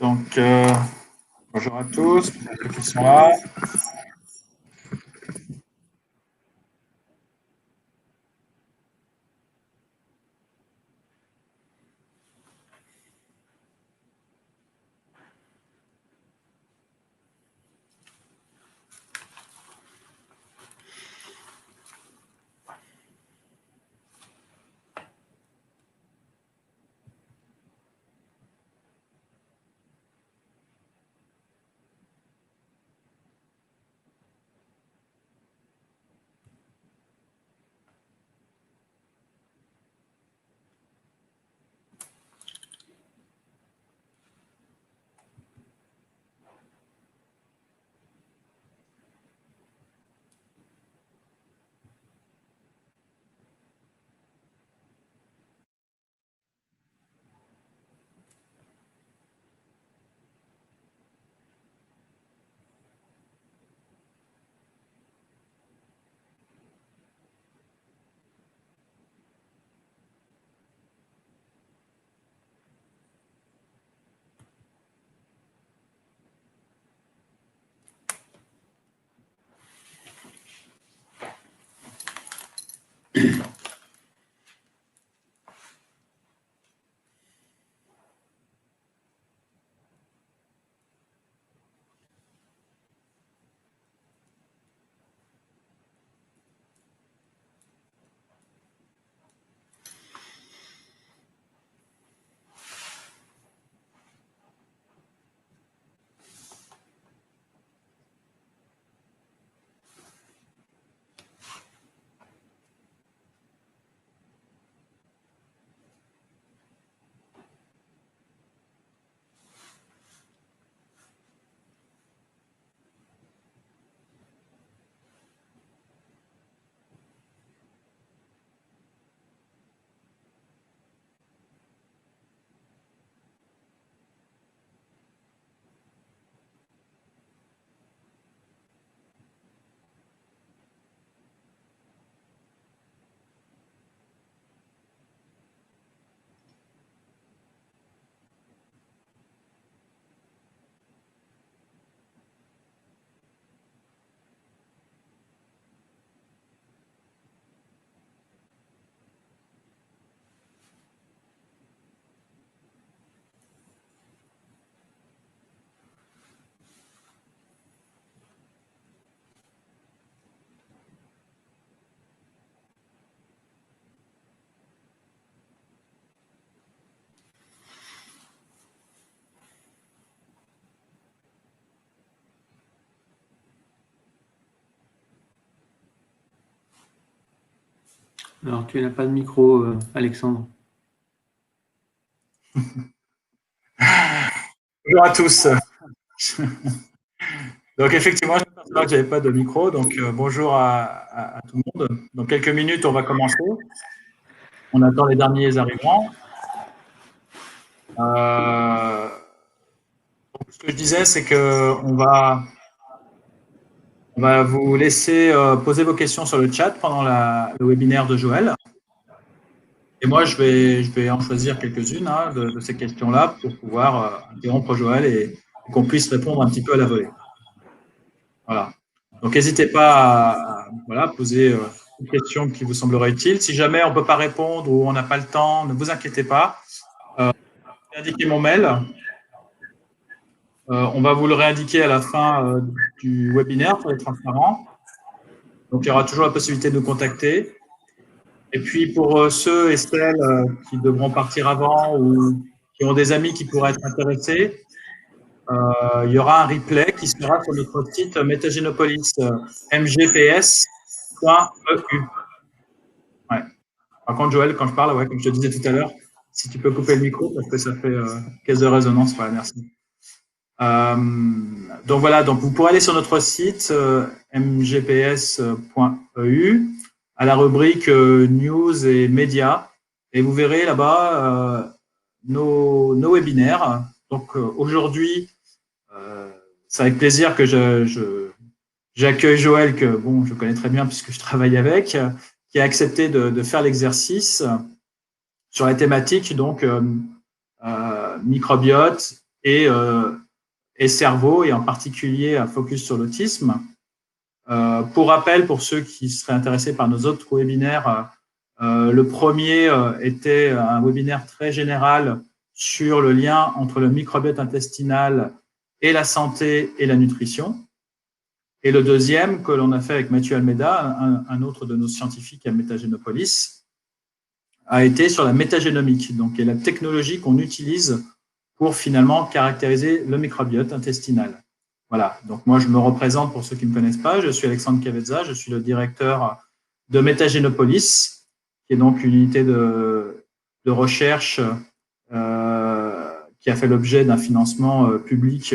Donc, bonjour à tous, pour ceux qui sont là. Alors, tu n'as pas de micro, Alexandre. Bonjour à tous. Donc, effectivement, je m'aperçois que je n'avais pas de micro. Donc, bonjour à tout le monde. Dans quelques minutes, on va commencer. On attend les derniers arrivants. Donc, ce que je disais, c'est qu'on va vous laisser poser vos questions sur le chat pendant le webinaire de Joël. Et moi, je vais en choisir quelques-unes de ces questions-là pour pouvoir interrompre Joël et qu'on puisse répondre un petit peu à la volée. Voilà. Donc, n'hésitez pas à poser une question qui vous semblerait utile. Si jamais on ne peut pas répondre ou on n'a pas le temps, ne vous inquiétez pas. J'ai indiqué mon mail. On va vous le réindiquer à la fin du webinaire pour être transparent. Donc, il y aura toujours la possibilité de nous contacter. Et puis, pour ceux et celles qui devront partir avant ou qui ont des amis qui pourraient être intéressés, il y aura un replay qui sera sur notre site Metagenopolis, mgps.eu. Ouais. Par contre, Joël, quand je parle, comme je te disais tout à l'heure, si tu peux couper le micro, parce que ça fait caisse de résonance. Voilà, merci. Donc voilà, donc vous pourrez aller sur notre site mgps.eu à la rubrique news et médias et vous verrez là-bas nos webinaires. Donc aujourd'hui, c'est avec plaisir que j'accueille Joël, que bon, je connais très bien puisque je travaille avec, qui a accepté de faire l'exercice sur la thématique donc microbiote et cerveau, et en particulier un focus sur l'autisme. Pour rappel, pour ceux qui seraient intéressés par nos autres webinaires, le premier était un webinaire très général sur le lien entre le microbiote intestinal et la santé et la nutrition. Et le deuxième, que l'on a fait avec Mathieu Almeida, un autre de nos scientifiques à Métagénopolis, a été sur la métagénomique, donc qui est la technologie qu'on utilise pour finalement caractériser le microbiote intestinal. Voilà, donc moi je me représente pour ceux qui ne me connaissent pas, je suis Alexandre Cavezza, je suis le directeur de Métagénopolis, qui est donc une unité de recherche qui a fait l'objet d'un financement public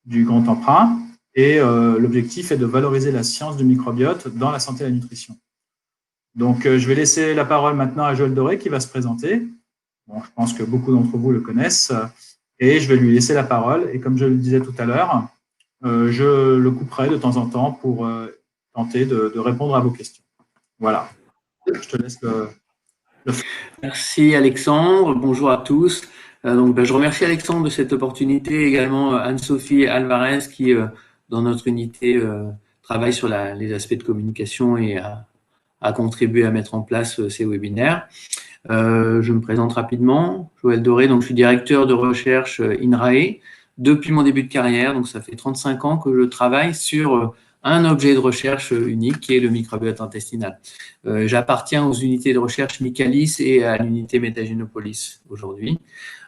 du Grand Emprunt. Et l'objectif est de valoriser la science du microbiote dans la santé et la nutrition. Donc, je vais laisser la parole maintenant à Joël Doré qui va se présenter. Bon, je pense que beaucoup d'entre vous le connaissent. Et je vais lui laisser la parole. Et comme je le disais tout à l'heure, je le couperai de temps en temps pour tenter de répondre à vos questions. Voilà. Je te laisse le... Merci Alexandre. Bonjour à tous. Je remercie Alexandre de cette opportunité, également Anne-Sophie Alvarez qui, dans notre unité, travaille sur les aspects de communication et a contribué à mettre en place ces webinaires. Je me présente rapidement. Joël Doré, donc je suis directeur de recherche INRAE depuis mon début de carrière. Donc ça fait 35 ans que je travaille sur un objet de recherche unique qui est le microbiote intestinal. J'appartiens aux unités de recherche Michaelis et à l'unité Métagénopolis aujourd'hui.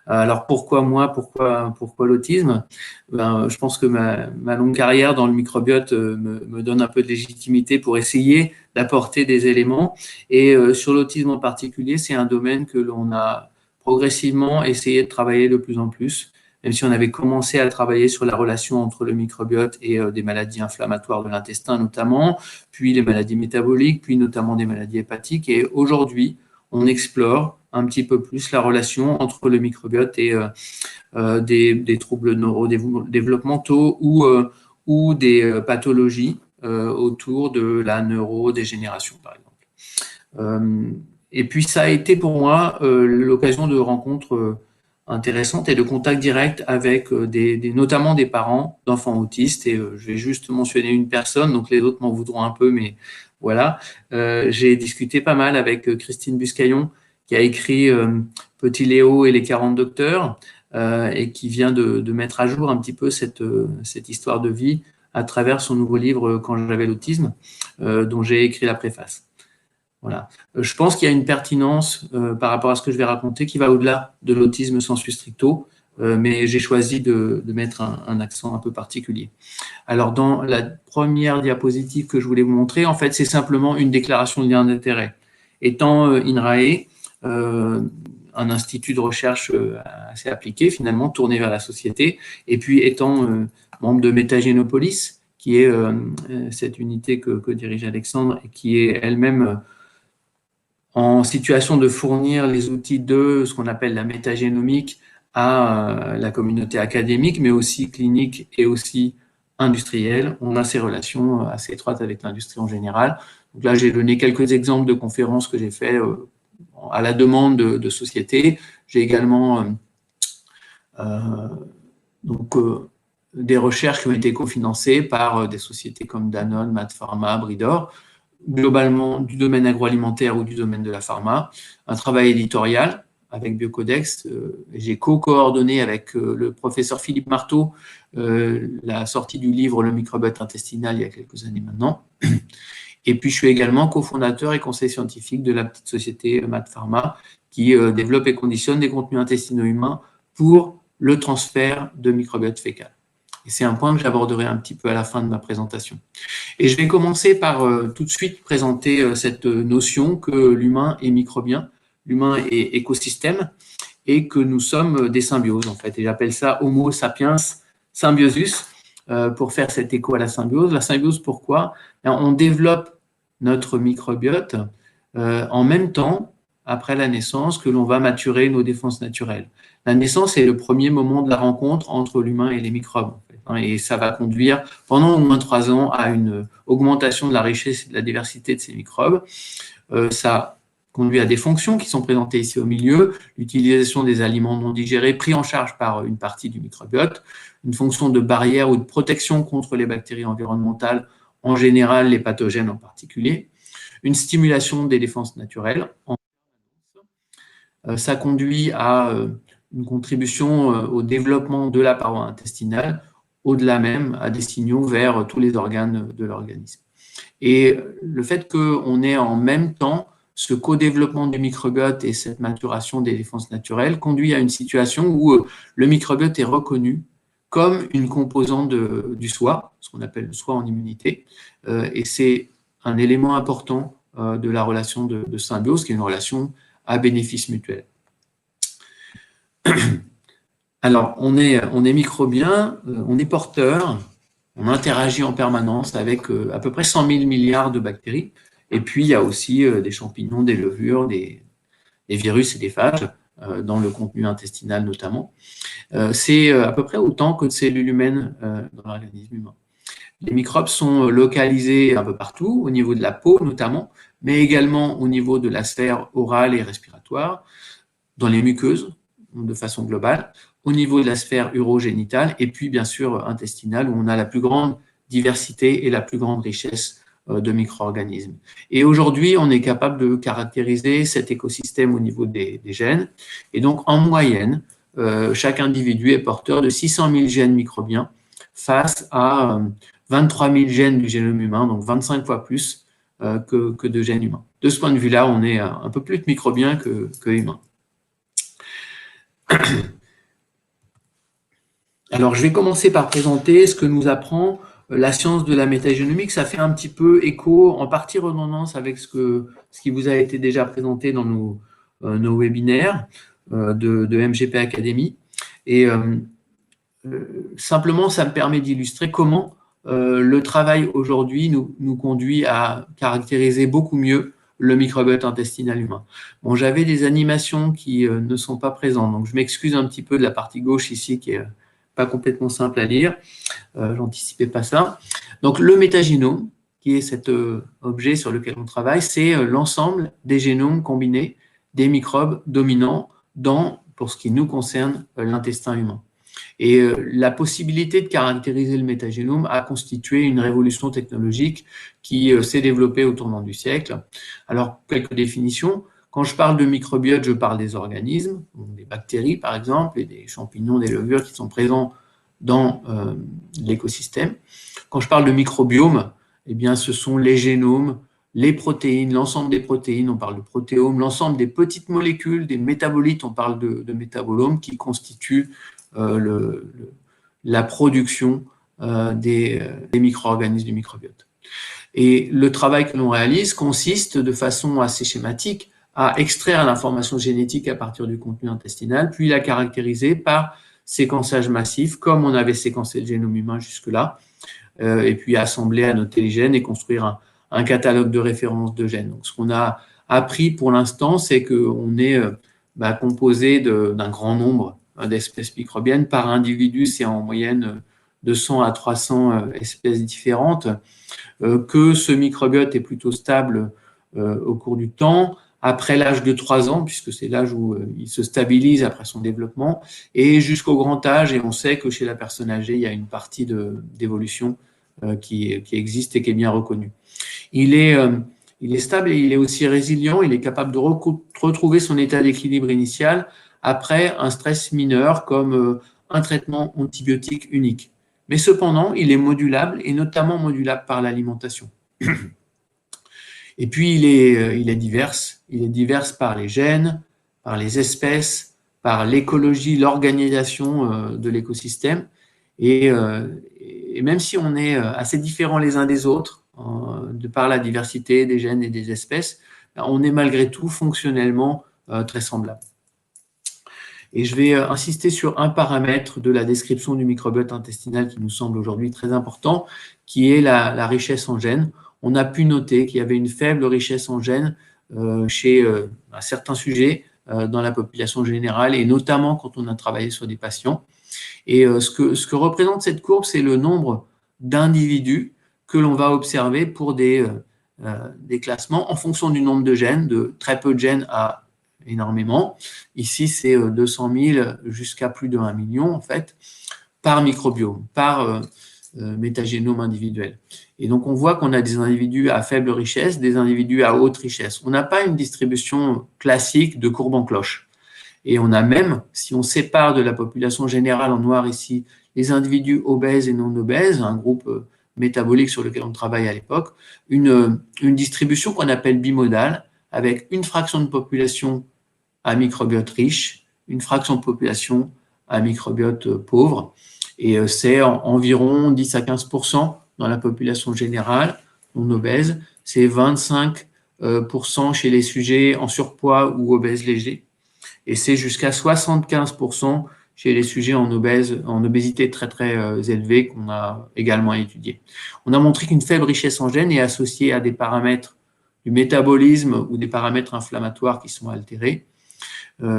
Alors pourquoi moi, pourquoi l'autisme? Je pense que ma longue carrière dans le microbiote me donne un peu de légitimité pour essayer d'apporter des éléments. Et sur l'autisme en particulier, c'est un domaine que l'on a progressivement essayé de travailler de plus en plus, même si on avait commencé à travailler sur la relation entre le microbiote et des maladies inflammatoires de l'intestin notamment, puis les maladies métaboliques, puis notamment des maladies hépatiques. Et aujourd'hui, on explore un petit peu plus la relation entre le microbiote et des troubles neurodéveloppementaux ou des pathologies autour de la neurodégénération, par exemple. Et puis, ça a été pour moi l'occasion de rencontres intéressantes et de contacts directs avec notamment des parents d'enfants autistes. Et je vais juste mentionner une personne, donc les autres m'en voudront un peu, mais voilà. J'ai discuté pas mal avec Christine Buscaillon, qui a écrit Petit Léo et les 40 docteurs, et qui vient de mettre à jour un petit peu cette histoire de vie à travers son nouveau livre Quand j'avais l'autisme, dont j'ai écrit la préface. Voilà. Je pense qu'il y a une pertinence par rapport à ce que je vais raconter qui va au-delà de l'autisme sensu stricto, mais j'ai choisi de mettre un accent un peu particulier. Alors, dans la première diapositive que je voulais vous montrer, en fait, c'est simplement une déclaration de lien d'intérêt. Étant INRAE, un institut de recherche assez appliqué, finalement, tourné vers la société, et puis étant membre de Métagénopolis, qui est cette unité que dirige Alexandre et qui est elle-même en situation de fournir les outils de ce qu'on appelle la métagénomique à la communauté académique, mais aussi clinique et aussi industrielle. On a ces relations assez étroites avec l'industrie en général. Donc là, j'ai donné quelques exemples de conférences que j'ai fait à la demande de sociétés. J'ai également des recherches qui ont été cofinancées par des sociétés comme Danone, Mad Pharma, Bridor, globalement du domaine agroalimentaire ou du domaine de la pharma, un travail éditorial avec Biocodex. J'ai co-coordonné avec le professeur Philippe Marteau la sortie du livre Le microbiote intestinal il y a quelques années maintenant. Et puis, je suis également cofondateur et conseiller scientifique de la petite société Mad Pharma qui développe et conditionne des contenus intestinaux humains pour le transfert de microbiote fécal. Et c'est un point que j'aborderai un petit peu à la fin de ma présentation. Et je vais commencer par tout de suite présenter cette notion que l'humain est microbien, l'humain est écosystème, et que nous sommes des symbioses, en fait. Et j'appelle ça Homo sapiens symbiosis, pour faire cet écho à la symbiose. La symbiose, pourquoi? On développe notre microbiote en même temps, après la naissance, que l'on va maturer nos défenses naturelles. La naissance est le premier moment de la rencontre entre l'humain et les microbes. En fait, et ça va conduire pendant au moins 3 ans à une augmentation de la richesse et de la diversité de ces microbes. Ça conduit à des fonctions qui sont présentées ici au milieu, l'utilisation des aliments non digérés pris en charge par une partie du microbiote, une fonction de barrière ou de protection contre les bactéries environnementales, en général les pathogènes en particulier, une stimulation des défenses naturelles. Ça conduit à une contribution au développement de la paroi intestinale, au-delà même à des signaux vers tous les organes de l'organisme. Et le fait qu'on ait en même temps ce co-développement du microbiote et cette maturation des défenses naturelles conduit à une situation où le microbiote est reconnu comme une composante du soi, ce qu'on appelle le soi en immunité, et c'est un élément important de la relation de symbiose, qui est une relation à bénéfice mutuel. Alors, on est microbien, on est porteur, on interagit en permanence avec à peu près 100 000 milliards de bactéries, et puis il y a aussi des champignons, des levures, des virus et des phages, dans le contenu intestinal notamment. C'est à peu près autant que de cellules humaines dans l'organisme humain. Les microbes sont localisés un peu partout, au niveau de la peau notamment, mais également au niveau de la sphère orale et respiratoire, dans les muqueuses, de façon globale, au niveau de la sphère urogénitale, et puis bien sûr intestinale, où on a la plus grande diversité et la plus grande richesse de micro-organismes. Et aujourd'hui, on est capable de caractériser cet écosystème au niveau des gènes, et donc en moyenne, chaque individu est porteur de 600 000 gènes microbiens face à 23 000 gènes du génome humain, donc 25 fois plus que de gènes humains. De ce point de vue-là, on est un peu plus de microbiens que humains. Alors, je vais commencer par présenter ce que nous apprend la science de la métagénomique. Ça fait un petit peu écho, en partie redondance avec ce qui vous a été déjà présenté dans nos webinaires de MGP Academy. Et simplement, ça me permet d'illustrer comment le travail aujourd'hui nous conduit à caractériser beaucoup mieux le microbiote intestinal humain. Bon, j'avais des animations qui ne sont pas présentes, donc je m'excuse un petit peu de la partie gauche ici qui est pas complètement simple à lire. J'anticipais pas ça. Donc, le métagénome, qui est cet objet sur lequel on travaille, c'est l'ensemble des génomes combinés des microbes dominants pour ce qui nous concerne, l'intestin humain. Et la possibilité de caractériser le métagénome a constitué une révolution technologique qui s'est développée au tournant du siècle. Alors, quelques définitions. Quand je parle de microbiote, je parle des organismes, donc des bactéries par exemple, et des champignons, des levures qui sont présents dans l'écosystème. Quand je parle de microbiome, eh bien, ce sont les génomes, les protéines, l'ensemble des protéines, on parle de protéomes, l'ensemble des petites molécules, des métabolites, on parle de métabolomes qui constituent la production des micro-organismes du microbiote. Et le travail que l'on réalise consiste de façon assez schématique à extraire l'information génétique à partir du contenu intestinal, puis la caractériser par séquençage massif, comme on avait séquencé le génome humain jusque-là, et puis assembler, annoter les gènes et construire un catalogue de référence de gènes. Donc, ce qu'on a appris pour l'instant, c'est qu'on est composé d'un grand nombre d'espèces microbiennes. Par individu, c'est en moyenne de 100 à 300 espèces différentes, que ce microbiote est plutôt stable au cours du temps, après l'âge de 3 ans, puisque c'est l'âge où il se stabilise après son développement, et jusqu'au grand âge, et on sait que chez la personne âgée, il y a une partie d'évolution qui existe et qui est bien reconnue. Il est stable et il est aussi résilient, il est capable de retrouver son état d'équilibre initial après un stress mineur comme un traitement antibiotique unique. Mais cependant, il est modulable et notamment modulable par l'alimentation. Et puis, il est divers. Il est divers par les gènes, par les espèces, par l'écologie, l'organisation de l'écosystème. Et même si on est assez différents les uns des autres, de par la diversité des gènes et des espèces, on est malgré tout fonctionnellement très semblables. Et je vais insister sur un paramètre de la description du microbiote intestinal qui nous semble aujourd'hui très important, qui est la richesse en gènes. On a pu noter qu'il y avait une faible richesse en gènes chez certains sujets dans la population générale, et notamment quand on a travaillé sur des patients. Et ce que représente cette courbe, c'est le nombre d'individus que l'on va observer pour des des classements en fonction du nombre de gènes, de très peu de gènes à énormément. Ici, c'est 200 000 jusqu'à plus de 1 million, en fait, par microbiome, par métagénome individuel. Et donc, on voit qu'on a des individus à faible richesse, des individus à haute richesse. On n'a pas une distribution classique de courbe en cloche. Et on a même, si on sépare de la population générale en noir ici, les individus obèses et non obèses, un groupe métabolique sur lequel on travaille à l'époque, une distribution qu'on appelle bimodale, avec une fraction de population à microbiote riche, une fraction de population à microbiote pauvre. Et c'est environ 10 à 15% dans la population générale non obèse. C'est 25% chez les sujets en surpoids ou obèses légers. Et c'est jusqu'à 75% chez les sujets en obésité très très élevée qu'on a également étudié. On a montré qu'une faible richesse en gènes est associée à des paramètres du métabolisme ou des paramètres inflammatoires qui sont altérés.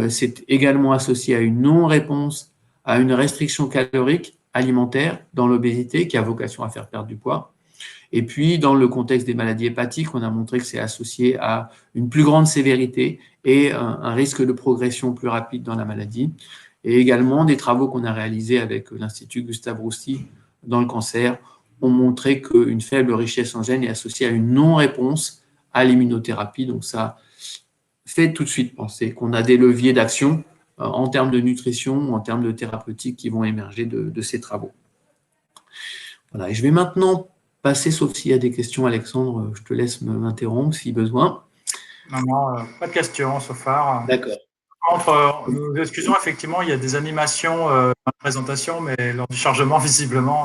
C'est également associé à une non-réponse à une restriction calorique alimentaire dans l'obésité qui a vocation à faire perdre du poids. Et puis, dans le contexte des maladies hépatiques, on a montré que c'est associé à une plus grande sévérité et un risque de progression plus rapide dans la maladie. Et également, des travaux qu'on a réalisés avec l'Institut Gustave Roussy dans le cancer ont montré qu'une faible richesse en gènes est associée à une non-réponse à l'immunothérapie. Donc, ça fait tout de suite penser qu'on a des leviers d'action en termes de nutrition ou en termes de thérapeutique qui vont émerger de ces travaux. Voilà. Et je vais maintenant passer, sauf s'il y a des questions, Alexandre, je te laisse m'interrompre si besoin. Non, pas de questions, so far. D'accord. Entre, nous excusons, effectivement, il y a des animations dans la présentation, mais lors du chargement, visiblement,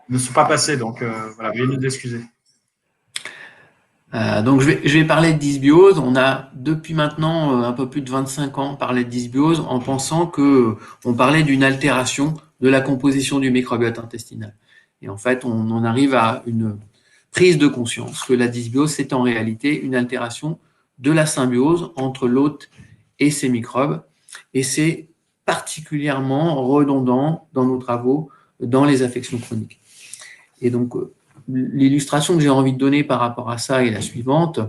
ne sont pas passées. Donc, voilà, veuillez nous excuser. Donc, je vais parler de dysbiose. On a, depuis maintenant un peu plus de 25 ans, parlé de dysbiose en pensant qu'on parlait d'une altération de la composition du microbiote intestinal. Et en fait, on en arrive à une prise de conscience que la dysbiose, c'est en réalité une altération de la symbiose entre l'hôte et ses microbes. Et c'est particulièrement redondant dans nos travaux dans les affections chroniques. Et donc, l'illustration que j'ai envie de donner par rapport à ça est la suivante.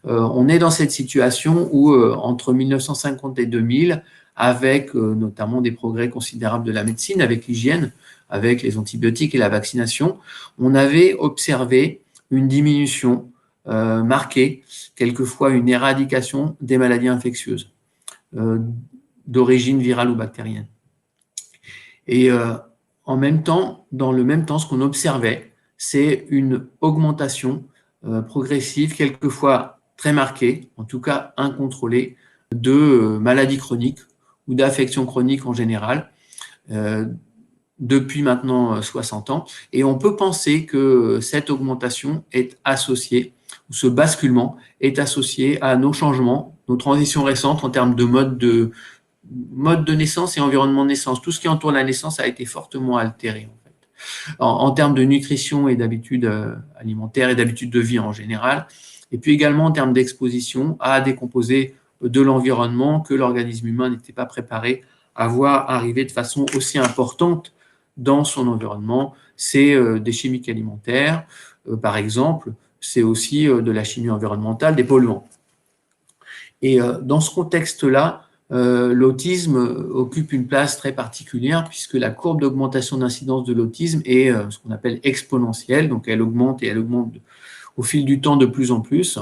On est dans cette situation où, entre 1950 et 2000, avec notamment des progrès considérables de la médecine, avec l'hygiène, avec les antibiotiques et la vaccination, on avait observé une diminution marquée, quelquefois une éradication des maladies infectieuses d'origine virale ou bactérienne. Et en même temps, dans le même temps, ce qu'on observait, c'est une augmentation progressive, quelquefois très marquée, en tout cas incontrôlée, de maladies chroniques ou d'affections chroniques en général, depuis maintenant 60 ans. Et on peut penser que cette augmentation est associée, ou ce basculement est associé à nos changements, nos transitions récentes en termes de mode de naissance et environnement de naissance. Tout ce qui entoure la naissance a été fortement altéré, en fait, en termes de nutrition et d'habitudes alimentaires et d'habitudes de vie en général, et puis également en termes d'exposition à des composés de l'environnement que l'organisme humain n'était pas préparé à voir arriver de façon aussi importante dans son environnement. C'est des chimiques alimentaires, par exemple, c'est aussi de la chimie environnementale, des polluants. Et dans ce contexte-là, l'autisme occupe une place très particulière puisque la courbe d'augmentation d'incidence de l'autisme est ce qu'on appelle exponentielle, donc elle augmente et elle augmente au fil du temps de plus en plus.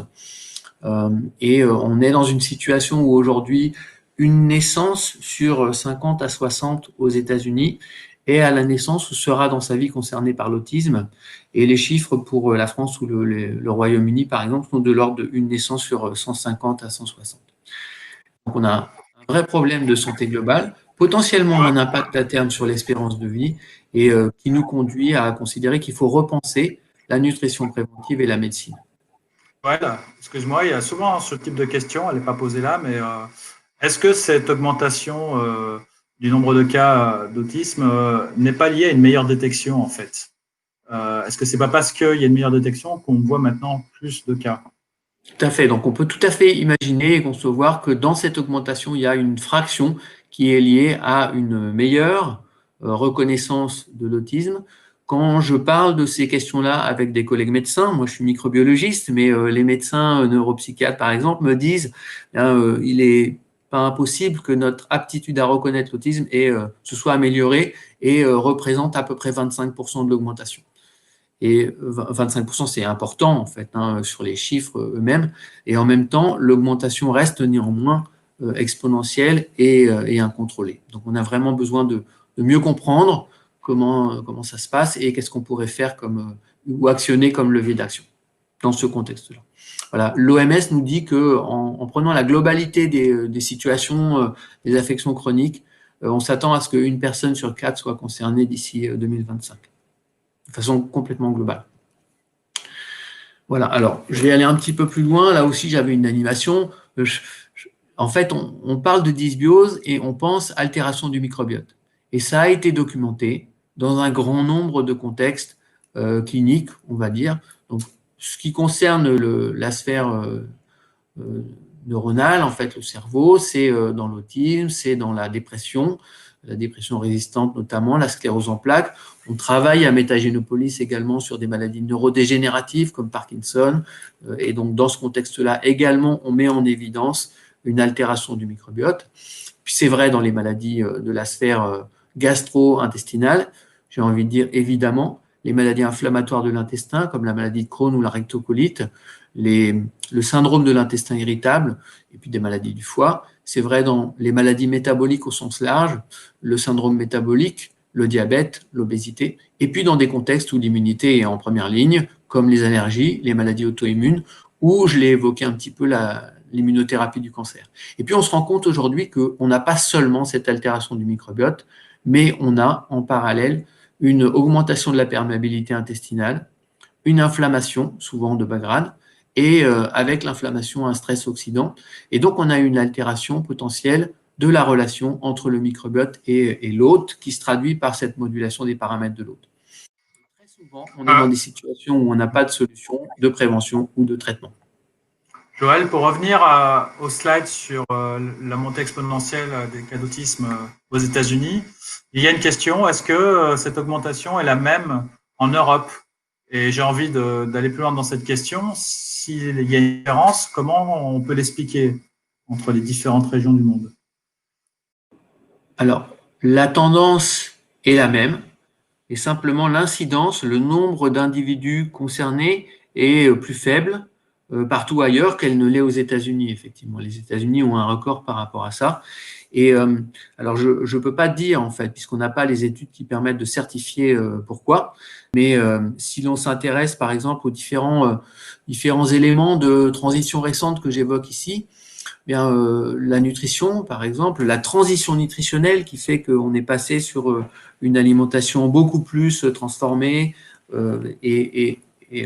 Et on est dans une situation où aujourd'hui, une naissance sur 50 à 60 aux États-Unis et à la naissance sera dans sa vie concernée par l'autisme. Et les chiffres pour la France ou le Royaume-Uni, par exemple, sont de l'ordre d'une naissance sur 150 à 160. Donc on a un vrai problème de santé globale, potentiellement un impact à terme sur l'espérance de vie et qui nous conduit à considérer qu'il faut repenser la nutrition préventive et la médecine. Voilà, excuse-moi, il y a souvent ce type de question, elle n'est pas posée là, mais est-ce que cette augmentation du nombre de cas d'autisme n'est pas liée à une meilleure détection, en fait? Est-ce que c'est pas parce qu'il y a une meilleure détection qu'on voit maintenant plus de cas? Tout à fait. Donc, on peut tout à fait imaginer et concevoir que dans cette augmentation, il y a une fraction qui est liée à une meilleure reconnaissance de l'autisme quand je parle de ces questions-là avec des collègues médecins, moi je suis microbiologiste, mais les médecins neuropsychiatres, par exemple, me disent il est pas impossible que notre aptitude à reconnaître l'autisme se soit améliorée et représente à peu près 25% de l'augmentation. Et 25%, c'est important, en fait, sur les chiffres eux-mêmes. Et en même temps, l'augmentation reste néanmoins exponentielle et incontrôlée. Donc, on a vraiment besoin de mieux comprendre comment ça se passe et qu'est-ce qu'on pourrait faire ou actionner comme levier d'action dans ce contexte-là. Voilà. L'OMS nous dit qu'en prenant la globalité des situations, des affections chroniques, on s'attend à ce qu'une personne sur 4 soit concernée d'ici 2025, de façon complètement globale. Voilà, alors je vais aller un petit peu plus loin. Là aussi, j'avais une animation. En fait, on parle de dysbiose et on pense altération du microbiote. Et ça a été documenté dans un grand nombre de contextes cliniques, on va dire. Donc, ce qui concerne la sphère neuronale, en fait, le cerveau, c'est dans l'autisme, c'est dans la dépression résistante notamment, la sclérose en plaques. On travaille à Métagénopolis également sur des maladies neurodégénératives comme Parkinson. Et donc, dans ce contexte-là, également, on met en évidence une altération du microbiote. Puis c'est vrai dans les maladies de la sphère gastro-intestinale. J'ai envie de dire, évidemment, les maladies inflammatoires de l'intestin, comme la maladie de Crohn ou la rectocolite, le syndrome de l'intestin irritable, et puis des maladies du foie. C'est vrai dans les maladies métaboliques au sens large, le syndrome métabolique, le diabète, l'obésité, et puis dans des contextes où l'immunité est en première ligne, comme les allergies, les maladies auto-immunes, où je l'ai évoqué un petit peu l'immunothérapie du cancer. Et puis on se rend compte aujourd'hui qu'on n'a pas seulement cette altération du microbiote, mais on a en parallèle une augmentation de la perméabilité intestinale, une inflammation, souvent de bas grade, et avec l'inflammation, un stress oxydant. Et donc, on a une altération potentielle de la relation entre le microbiote et l'hôte qui se traduit par cette modulation des paramètres de l'hôte. Très souvent, on est dans des situations où on n'a pas de solution de prévention ou de traitement. Joël, pour revenir au slide sur la montée exponentielle des cas d'autisme aux États-Unis, il y a une question, est-ce que cette augmentation est la même en Europe? Et j'ai envie d'aller plus loin dans cette question. S'il y a une différence, comment on peut l'expliquer entre les différentes régions du monde? Alors, la tendance est la même, et simplement l'incidence, le nombre d'individus concernés est plus faible partout ailleurs qu'elle ne l'est aux États-Unis, effectivement. Les États-Unis ont un record par rapport à ça. Et alors, je ne peux pas dire, en fait, puisqu'on n'a pas les études qui permettent de certifier pourquoi, mais si l'on s'intéresse, par exemple, aux différents éléments de transition récente que j'évoque ici, bien, la nutrition, par exemple, la transition nutritionnelle qui fait qu'on est passé sur une alimentation beaucoup plus transformée et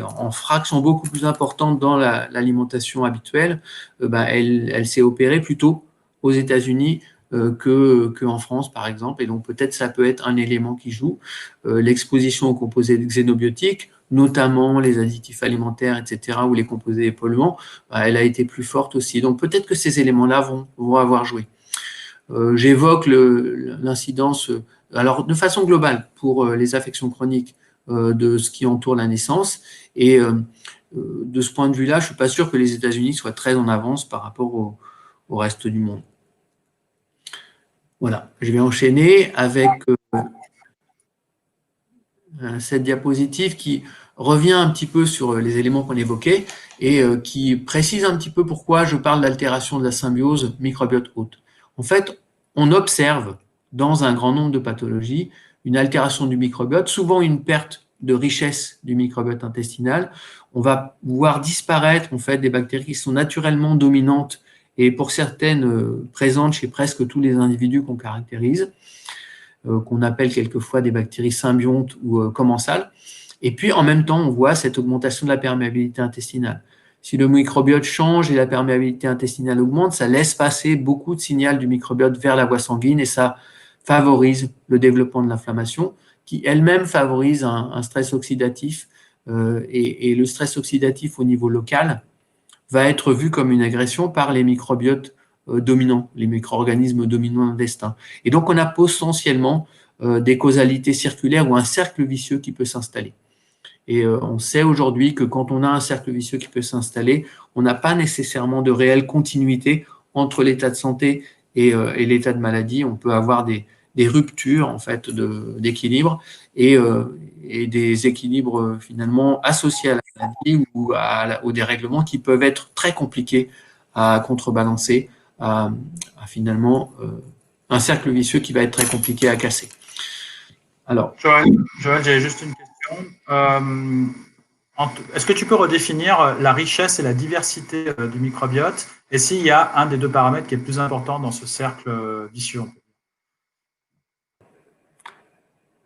en fraction beaucoup plus importante dans l'alimentation habituelle, elle s'est opérée plutôt aux États-Unis qu'en France, par exemple. Et donc, peut-être ça peut être un élément qui joue. L'exposition aux composés xénobiotiques, notamment les additifs alimentaires, etc., ou les composés polluants, elle a été plus forte aussi. Donc, peut-être que ces éléments-là vont avoir joué. J'évoque l'incidence, alors de façon globale, pour les affections chroniques de ce qui entoure la naissance. Et de ce point de vue-là, je ne suis pas sûr que les États-Unis soient très en avance par rapport au reste du monde. Voilà, je vais enchaîner avec cette diapositive qui revient un petit peu sur les éléments qu'on évoquait et qui précise un petit peu pourquoi je parle d'altération de la symbiose microbiote-hôte. En fait, on observe dans un grand nombre de pathologies une altération du microbiote, souvent une perte de richesse du microbiote intestinal. On va voir disparaître en fait des bactéries qui sont naturellement dominantes et pour certaines présentes chez presque tous les individus qu'on caractérise, qu'on appelle quelquefois des bactéries symbiontes ou commensales. Et puis, en même temps, on voit cette augmentation de la perméabilité intestinale. Si le microbiote change et la perméabilité intestinale augmente, ça laisse passer beaucoup de signal du microbiote vers la voie sanguine et ça favorise le développement de l'inflammation qui elle-même favorise un stress oxydatif. Et le stress oxydatif au niveau local va être vu comme une agression par les microbiotes dominants, les micro-organismes dominants intestins. Et donc, on a potentiellement des causalités circulaires ou un cercle vicieux qui peut s'installer. Et on sait aujourd'hui que quand on a un cercle vicieux qui peut s'installer, on n'a pas nécessairement de réelle continuité entre l'état de santé et l'état de maladie. On peut avoir des ruptures en fait d'équilibre et des équilibres finalement associés à la maladie ou au dérèglement qui peuvent être très compliqués à contrebalancer, à finalement un cercle vicieux qui va être très compliqué à casser. Alors, Joël, j'ai juste une question. Est-ce que tu peux redéfinir la richesse et la diversité du microbiote et s'il y a un des deux paramètres qui est plus important dans ce cercle vicieux?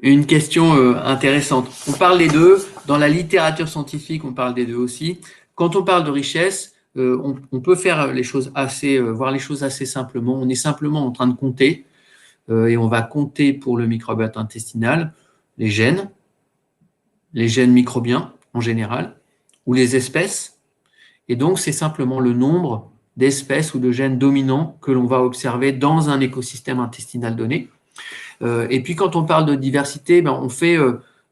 Une question intéressante. On parle des deux. Dans la littérature scientifique, on parle des deux aussi. Quand on parle de richesse, on peut faire les choses voir les choses assez simplement. On est simplement en train de compter et on va compter pour le microbiote intestinal les gènes microbiens en général, ou les espèces. Et donc, c'est simplement le nombre d'espèces ou de gènes dominants que l'on va observer dans un écosystème intestinal donné. Et puis, quand on parle de diversité, on fait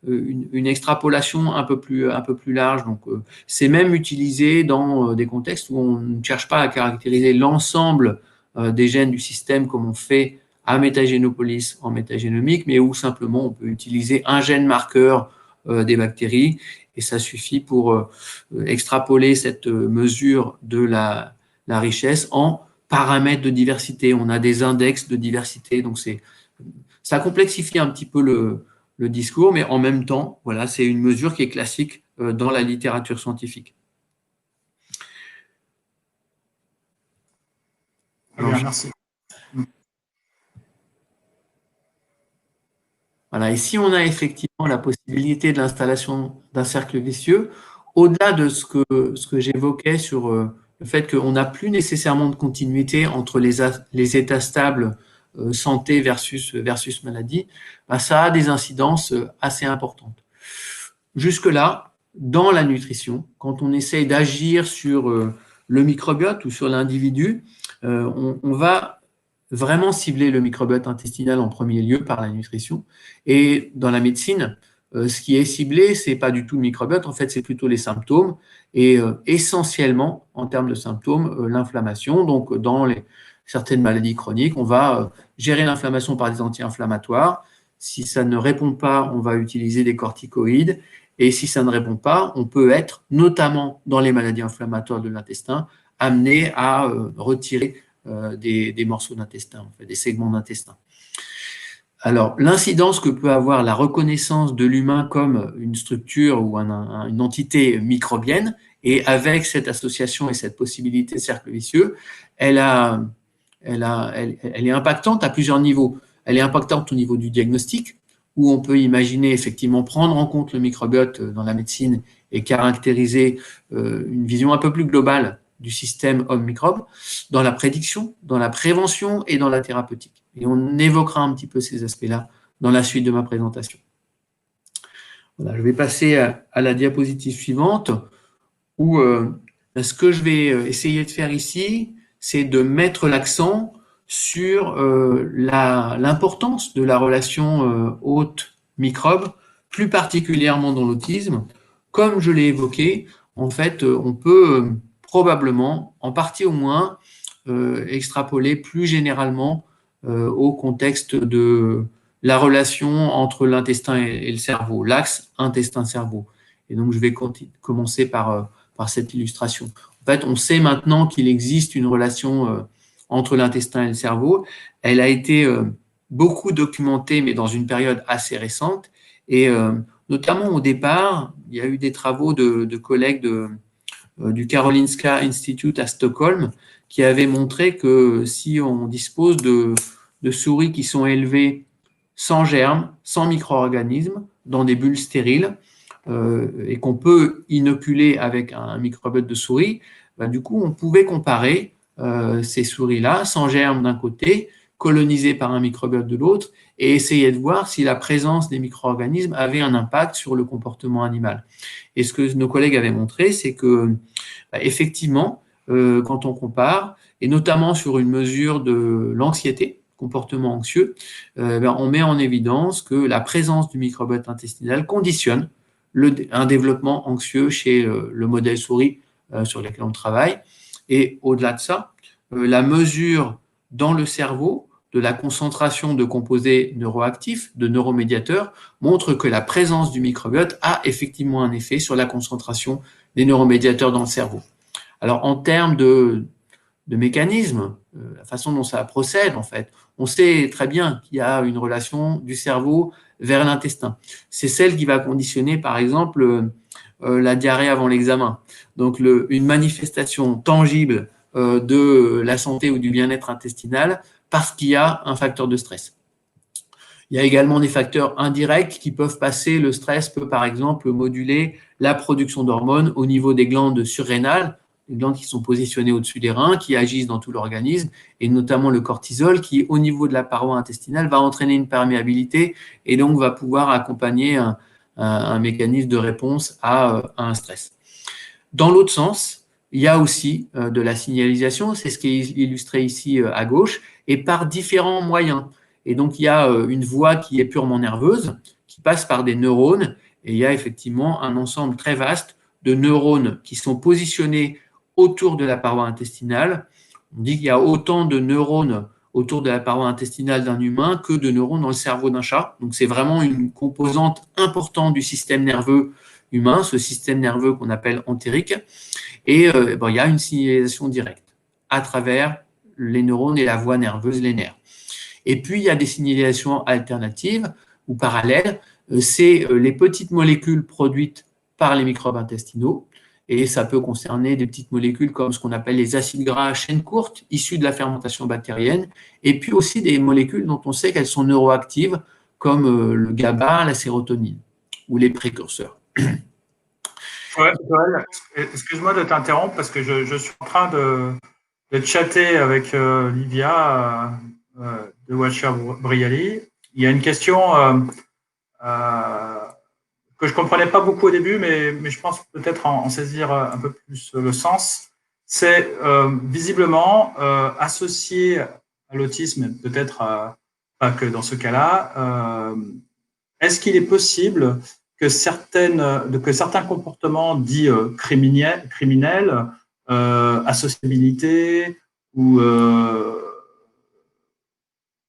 une extrapolation un peu plus large. Donc, c'est même utilisé dans des contextes où on ne cherche pas à caractériser l'ensemble des gènes du système comme on fait à Métagénopolis en métagénomique, mais où simplement on peut utiliser un gène marqueur des bactéries et ça suffit pour extrapoler cette mesure de la richesse en paramètres de diversité. On a des index de diversité, donc ça complexifie un petit peu le discours, mais en même temps, voilà, c'est une mesure qui est classique dans la littérature scientifique. Très bien, merci. Voilà, et si on a effectivement la possibilité de l'installation d'un cercle vicieux, au-delà de ce que j'évoquais sur le fait qu'on n'a plus nécessairement de continuité entre les états stables santé versus maladie, ça a des incidences assez importantes. Jusque-là, dans la nutrition, quand on essaye d'agir sur le microbiote ou sur l'individu, on va vraiment cibler le microbiote intestinal en premier lieu par la nutrition. Et dans la médecine, ce qui est ciblé, c'est pas du tout le microbiote, en fait, c'est plutôt les symptômes et essentiellement, en termes de symptômes, l'inflammation. Donc, dans certaines maladies chroniques, on va gérer l'inflammation par des anti-inflammatoires. Si ça ne répond pas, on va utiliser des corticoïdes. Et si ça ne répond pas, on peut être, notamment dans les maladies inflammatoires de l'intestin, amené à retirer des morceaux d'intestin, en fait, des segments d'intestin. Alors, l'incidence que peut avoir la reconnaissance de l'humain comme une structure ou une entité microbienne, et avec cette association et cette possibilité de cercle vicieux, elle est impactante à plusieurs niveaux. Elle est impactante au niveau du diagnostic, où on peut imaginer effectivement prendre en compte le microbiote dans la médecine et caractériser une vision un peu plus globale du système homme-microbe, dans la prédiction, dans la prévention et dans la thérapeutique. Et on évoquera un petit peu ces aspects-là dans la suite de ma présentation. Voilà, je vais passer à la diapositive suivante, où ce que je vais essayer de faire ici, c'est de mettre l'accent sur l'importance de la relation hôte-microbe, plus particulièrement dans l'autisme. Comme je l'ai évoqué, en fait, on peut probablement, en partie au moins, extrapoler plus généralement au contexte de la relation entre l'intestin et le cerveau, l'axe intestin-cerveau. Et donc, je vais commencer par cette illustration. En fait, on sait maintenant qu'il existe une relation entre l'intestin et le cerveau. Elle a été beaucoup documentée, mais dans une période assez récente. Et notamment au départ, il y a eu des travaux de collègues du Karolinska Institute à Stockholm qui avaient montré que si on dispose de souris qui sont élevées sans germes, sans micro-organismes, dans des bulles stériles, et qu'on peut inoculer avec un microbiote de souris, du coup, on pouvait comparer ces souris-là, sans germes d'un côté, colonisées par un microbiote de l'autre, et essayer de voir si la présence des micro-organismes avait un impact sur le comportement animal. Et ce que nos collègues avaient montré, c'est que, effectivement, quand on compare, et notamment sur une mesure de l'anxiété, comportement anxieux, on met en évidence que la présence du microbiote intestinal conditionne un développement anxieux chez le modèle souris sur lequel on travaille. Et au-delà de ça, la mesure dans le cerveau de la concentration de composés neuroactifs, de neuromédiateurs, montre que la présence du microbiote a effectivement un effet sur la concentration des neuromédiateurs dans le cerveau. Alors, en termes de mécanismes, la façon dont ça procède, en fait, on sait très bien qu'il y a une relation du cerveau vers l'intestin. C'est celle qui va conditionner, par exemple, la diarrhée avant l'examen. Donc, une manifestation tangible de la santé ou du bien-être intestinal parce qu'il y a un facteur de stress. Il y a également des facteurs indirects qui peuvent passer. Le stress peut, par exemple, moduler la production d'hormones au niveau des glandes surrénales, les glandes qui sont positionnées au-dessus des reins, qui agissent dans tout l'organisme, et notamment le cortisol, qui, au niveau de la paroi intestinale, va entraîner une perméabilité et donc va pouvoir accompagner un mécanisme de réponse à un stress. Dans l'autre sens, il y a aussi de la signalisation, c'est ce qui est illustré ici à gauche, et par différents moyens. Et donc, il y a une voie qui est purement nerveuse, qui passe par des neurones, et il y a effectivement un ensemble très vaste de neurones qui sont positionnés autour de la paroi intestinale. On dit qu'il y a autant de neurones autour de la paroi intestinale d'un humain que de neurones dans le cerveau d'un chat. Donc, c'est vraiment une composante importante du système nerveux humain, ce système nerveux qu'on appelle entérique. Et il y a une signalisation directe à travers les neurones et la voie nerveuse, les nerfs. Et puis, il y a des signalisations alternatives ou parallèles. C'est les petites molécules produites par les microbes intestinaux. Et ça peut concerner des petites molécules comme ce qu'on appelle les acides gras à chaîne courte, issus de la fermentation bactérienne. Et puis aussi des molécules dont on sait qu'elles sont neuroactives, comme le GABA, la sérotonine, ou les précurseurs. Ouais, Joël, excuse-moi de t'interrompre parce que je suis en train de chatter avec Livia de Watcher Briali. Il y a une question que je ne comprenais pas beaucoup au début, mais je pense peut-être en saisir un peu plus le sens. C'est visiblement associé à l'autisme, peut-être pas que dans ce cas-là. Est-ce qu'il est possible que certains comportements dits criminels, associabilité ou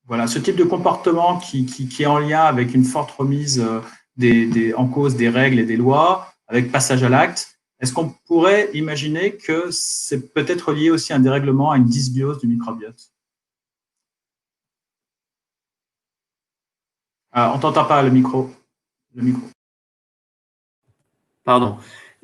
voilà, ce type de comportement qui est en lien avec une forte remise en cause des règles et des lois, avec passage à l'acte, est-ce qu'on pourrait imaginer que c'est peut-être lié aussi à un dérèglement, à une dysbiose du microbiote? On ne t'entend pas, le micro. Pardon.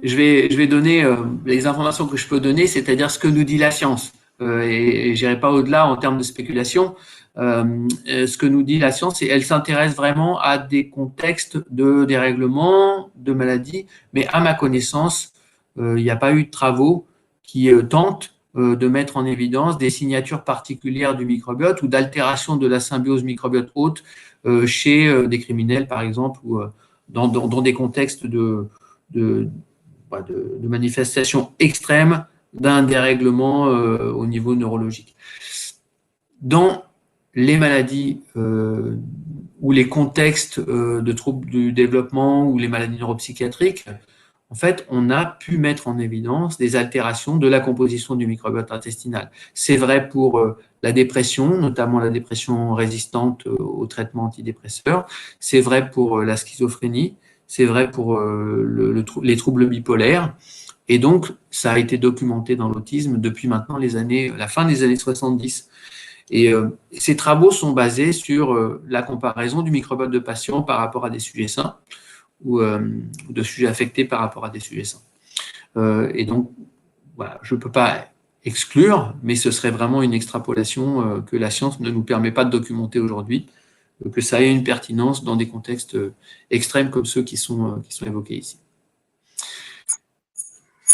Je vais donner les informations que je peux donner, c'est-à-dire ce que nous dit la science. Et je n'irai pas au-delà en termes de spéculation. Ce que nous dit la science, c'est qu'elle s'intéresse vraiment à des contextes de dérèglement, de maladies, mais à ma connaissance, il n'y a pas eu de travaux qui tentent de mettre en évidence des signatures particulières du microbiote ou d'altération de la symbiose microbiote-hôte chez des criminels, par exemple, ou dans des contextes de manifestations extrêmes d'un dérèglement au niveau neurologique. Dans les maladies ou les contextes de troubles du développement ou les maladies neuropsychiatriques, en fait, on a pu mettre en évidence des altérations de la composition du microbiote intestinal. C'est vrai pour la dépression, notamment la dépression résistante aux traitements antidépresseurs. C'est vrai pour la schizophrénie. C'est vrai pour les troubles bipolaires. Et donc, ça a été documenté dans l'autisme depuis maintenant la fin des années 70. Et ces travaux sont basés sur la comparaison du microbiote de patients par rapport à des sujets sains ou de sujets affectés par rapport à des sujets sains. Et donc, voilà, je ne peux pas exclure, mais ce serait vraiment une extrapolation que la science ne nous permet pas de documenter aujourd'hui, que ça ait une pertinence dans des contextes extrêmes comme ceux qui sont évoqués ici.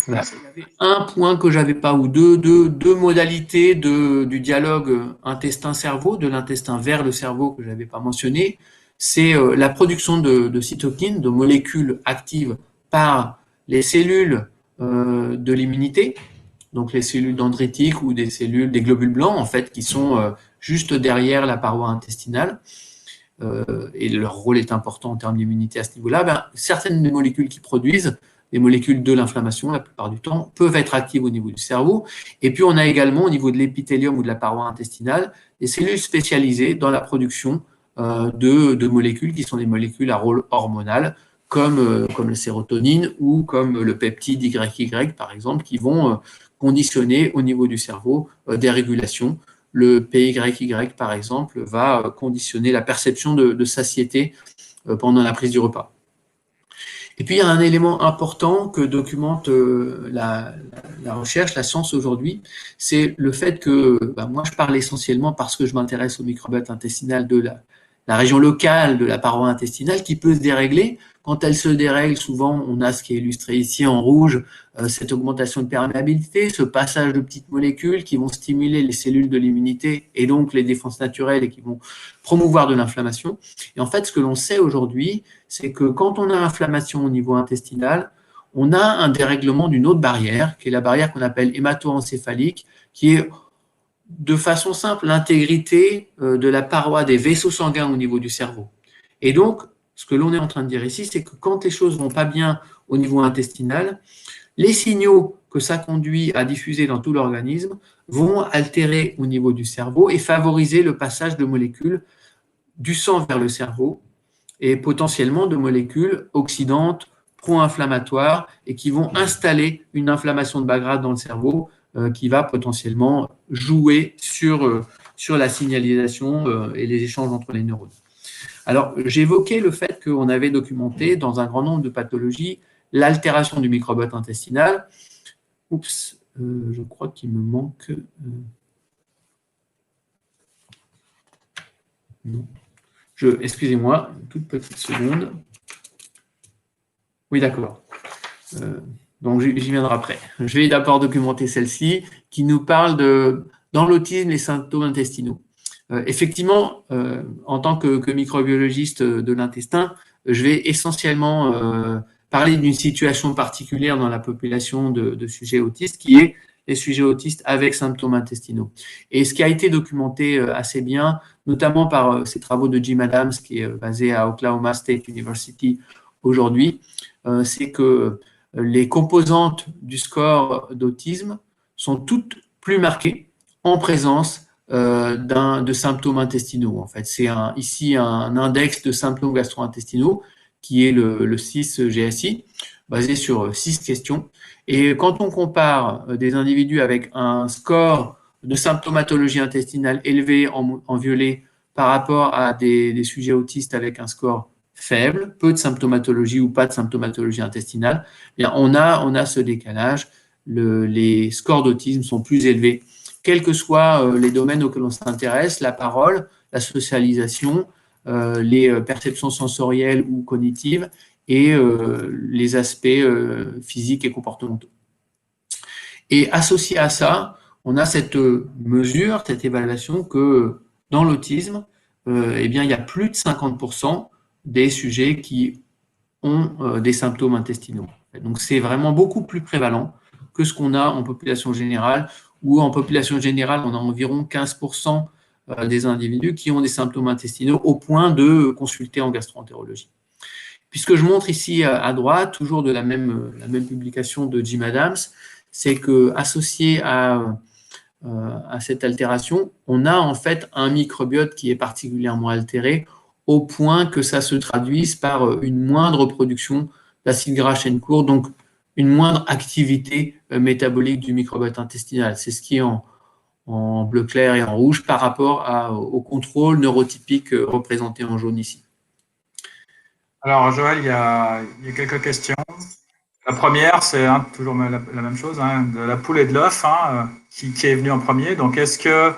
Voilà. Il y avait un point que j'avais pas, ou deux modalités du dialogue intestin-cerveau, de l'intestin vers le cerveau que j'avais pas mentionné. C'est la production de cytokines, de molécules actives par les cellules de l'immunité, donc les cellules dendritiques ou des globules blancs, en fait, qui sont juste derrière la paroi intestinale, et leur rôle est important en termes d'immunité à ce niveau-là, certaines des molécules qui produisent, les molécules de l'inflammation, la plupart du temps, peuvent être actives au niveau du cerveau. Et puis, on a également, au niveau de l'épithélium ou de la paroi intestinale, des cellules spécialisées dans la production de molécules qui sont des molécules à rôle hormonal, comme la sérotonine ou comme le peptide YY, par exemple, qui vont conditionner au niveau du cerveau des régulations. Le PYY, par exemple, va conditionner la perception de satiété pendant la prise du repas. Et puis, il y a un élément important que documente la recherche, la science aujourd'hui, c'est le fait que, moi, je parle essentiellement parce que je m'intéresse au microbiote intestinal de la région locale de la paroi intestinale qui peut se dérégler. Quand elle se dérègle, souvent, on a ce qui est illustré ici en rouge, cette augmentation de perméabilité, ce passage de petites molécules qui vont stimuler les cellules de l'immunité et donc les défenses naturelles et qui vont promouvoir de l'inflammation. Et en fait, ce que l'on sait aujourd'hui, c'est que quand on a inflammation au niveau intestinal, on a un dérèglement d'une autre barrière, qui est la barrière qu'on appelle hémato-encéphalique, qui est de façon simple l'intégrité de la paroi des vaisseaux sanguins au niveau du cerveau. Et donc, ce que l'on est en train de dire ici, c'est que quand les choses ne vont pas bien au niveau intestinal, les signaux que ça conduit à diffuser dans tout l'organisme vont altérer au niveau du cerveau et favoriser le passage de molécules du sang vers le cerveau et potentiellement de molécules oxydantes, pro-inflammatoires et qui vont installer une inflammation de bas grade dans le cerveau qui va potentiellement jouer sur la signalisation et les échanges entre les neurones. Alors, j'évoquais le fait qu'on avait documenté dans un grand nombre de pathologies l'altération du microbiote intestinal. Oups, je crois qu'il me manque… non. Excusez-moi, une toute petite seconde. Oui, d'accord. Donc, j'y viendrai après. Je vais d'abord documenter celle-ci qui nous parle dans l'autisme, les symptômes intestinaux. Effectivement, en tant que microbiologiste de l'intestin, je vais essentiellement parler d'une situation particulière dans la population de sujets autistes, qui est les sujets autistes avec symptômes intestinaux. Et ce qui a été documenté assez bien, notamment par ces travaux de Jim Adams, qui est basé à Oklahoma State University aujourd'hui, c'est que les composantes du score d'autisme sont toutes plus marquées en présence de symptômes intestinaux. En fait, c'est ici un index de symptômes gastro-intestinaux qui est le 6 GSI, basé sur 6 questions. Et quand on compare des individus avec un score de symptomatologie intestinale élevé en violet par rapport à des sujets autistes avec un score faible, peu de symptomatologie ou pas de symptomatologie intestinale, eh bien on a ce décalage. Les scores d'autisme sont plus élevés, quels que soient les domaines auxquels on s'intéresse, la parole, la socialisation, les perceptions sensorielles ou cognitives et les aspects physiques et comportementaux. Et associé à ça, on a cette mesure, cette évaluation que dans l'autisme, eh bien, il y a plus de 50% des sujets qui ont des symptômes intestinaux. Donc, c'est vraiment beaucoup plus prévalent que ce qu'on a en population générale, où en population générale, on a environ 15% des individus qui ont des symptômes intestinaux au point de consulter en gastro-entérologie. Puisque je montre ici à droite, toujours de la même publication de Jim Adams, c'est qu'associé à cette altération, on a en fait un microbiote qui est particulièrement altéré au point que ça se traduise par une moindre production d'acide gras chaîne courte, donc une moindre activité métabolique du microbiote intestinal. C'est ce qui est en bleu clair et en rouge par rapport au contrôle neurotypique représenté en jaune ici. Alors, Joël, il y a quelques questions. La première, c'est toujours la même chose, de la poule et de l'œuf, qui est venu en premier. Donc, est-ce que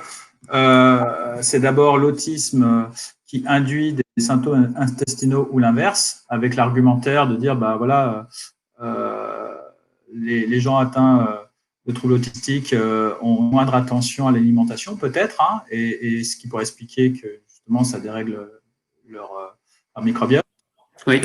c'est d'abord l'autisme qui induit des symptômes intestinaux ou l'inverse, avec l'argumentaire de dire, les gens atteints de troubles autistiques ont moindre attention à l'alimentation, peut-être, et ce qui pourrait expliquer que justement ça dérègle leur microbiote. Oui.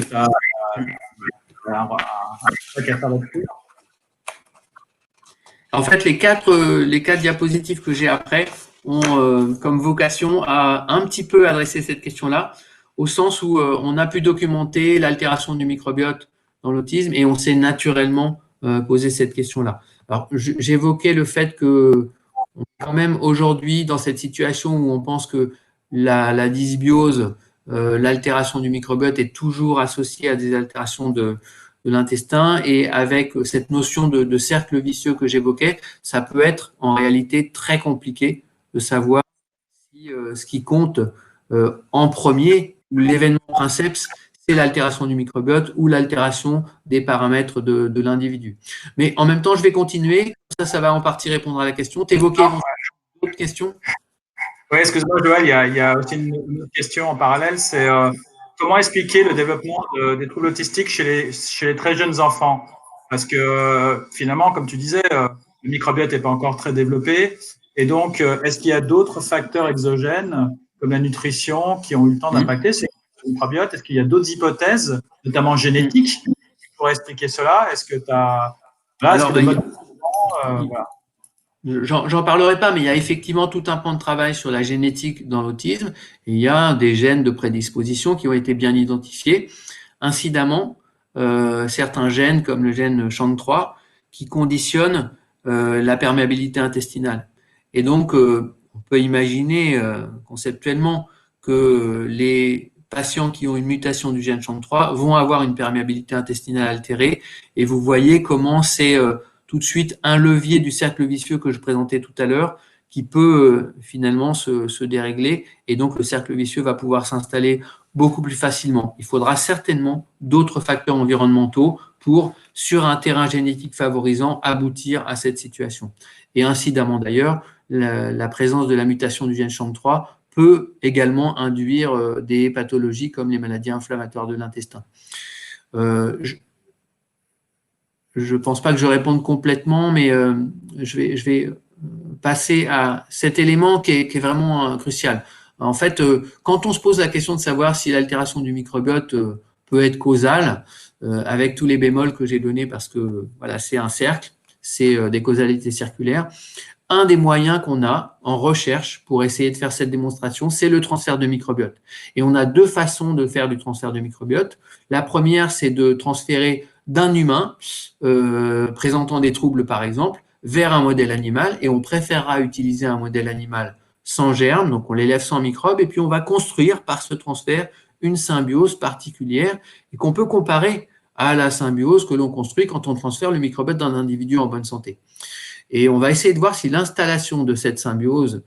En fait, les quatre diapositives que j'ai après, ont comme vocation à un petit peu adresser cette question-là, au sens où on a pu documenter l'altération du microbiote dans l'autisme et on s'est naturellement posé cette question-là. Alors, j'évoquais le fait que on est quand même aujourd'hui dans cette situation où on pense que la dysbiose, l'altération du microbiote est toujours associée à des altérations de l'intestin, et avec cette notion de cercle vicieux que j'évoquais, ça peut être en réalité très compliqué de savoir si ce qui compte en premier, l'événement princeps, c'est l'altération du microbiote ou l'altération des paramètres de l'individu. Mais en même temps, je vais continuer, ça va en partie répondre à la question. T'évoquais d'autres questions? Oui, excuse-moi, Joël, il y a aussi une autre question en parallèle, c'est comment expliquer le développement des troubles autistiques chez les très jeunes enfants? Parce que finalement, comme tu disais, le microbiote n'est pas encore très développé. Et donc, est-ce qu'il y a d'autres facteurs exogènes, comme la nutrition, qui ont eu le temps d'impacter ces microbiotes? Est-ce qu'il y a d'autres hypothèses, notamment génétiques, qui pourraient expliquer cela? Est-ce que tu as… Voilà, est-ce Alors, que le mode… voilà. j'en parlerai pas, mais il y a effectivement tout un pan de travail sur la génétique dans l'autisme, et il y a des gènes de prédisposition qui ont été bien identifiés. Incidemment, certains gènes, comme le gène SHANK3, qui conditionnent la perméabilité intestinale. Et donc, on peut imaginer conceptuellement que les patients qui ont une mutation du gène SHANK3 vont avoir une perméabilité intestinale altérée, et vous voyez comment c'est tout de suite un levier du cercle vicieux que je présentais tout à l'heure, qui peut finalement se dérégler, et donc le cercle vicieux va pouvoir s'installer beaucoup plus facilement. Il faudra certainement d'autres facteurs environnementaux pour, sur un terrain génétique favorisant, aboutir à cette situation. Et incidemment d'ailleurs, la présence de la mutation du gène SHANK3 peut également induire des pathologies comme les maladies inflammatoires de l'intestin. Je ne pense pas que je réponde complètement, mais je vais passer à cet élément qui est vraiment crucial. En fait, quand on se pose la question de savoir si l'altération du microbiote peut être causale, avec tous les bémols que j'ai donnés, parce que voilà, c'est un cercle, c'est des causalités circulaires, un des moyens qu'on a en recherche pour essayer de faire cette démonstration, c'est le transfert de microbiote. Et on a deux façons de faire du transfert de microbiote. La première, c'est de transférer d'un humain présentant des troubles, par exemple, vers un modèle animal, et on préférera utiliser un modèle animal sans germes, donc on l'élève sans microbes, et puis on va construire par ce transfert une symbiose particulière et qu'on peut comparer à la symbiose que l'on construit quand on transfère le microbiote d'un individu en bonne santé. Et on va essayer de voir si l'installation de cette symbiose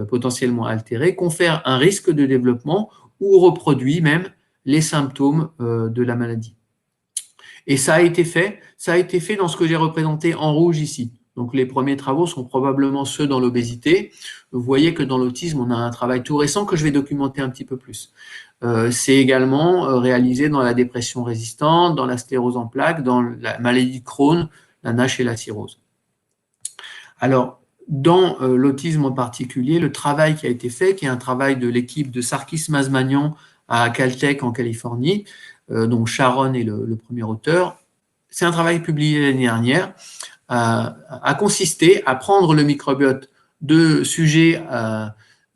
potentiellement altérée confère un risque de développement ou reproduit même les symptômes de la maladie. Et ça a été fait dans ce que j'ai représenté en rouge ici. Donc les premiers travaux sont probablement ceux dans l'obésité. Vous voyez que dans l'autisme, on a un travail tout récent que je vais documenter un petit peu plus. C'est également réalisé dans la dépression résistante, dans la sclérose en plaques, dans la maladie de Crohn, la NASH et la cirrhose. Alors, dans l'autisme en particulier, le travail qui a été fait, qui est un travail de l'équipe de Sarkis Mazmanian à Caltech en Californie, dont Sharon est le premier auteur, c'est un travail publié l'année dernière, a consisté à prendre le microbiote de sujets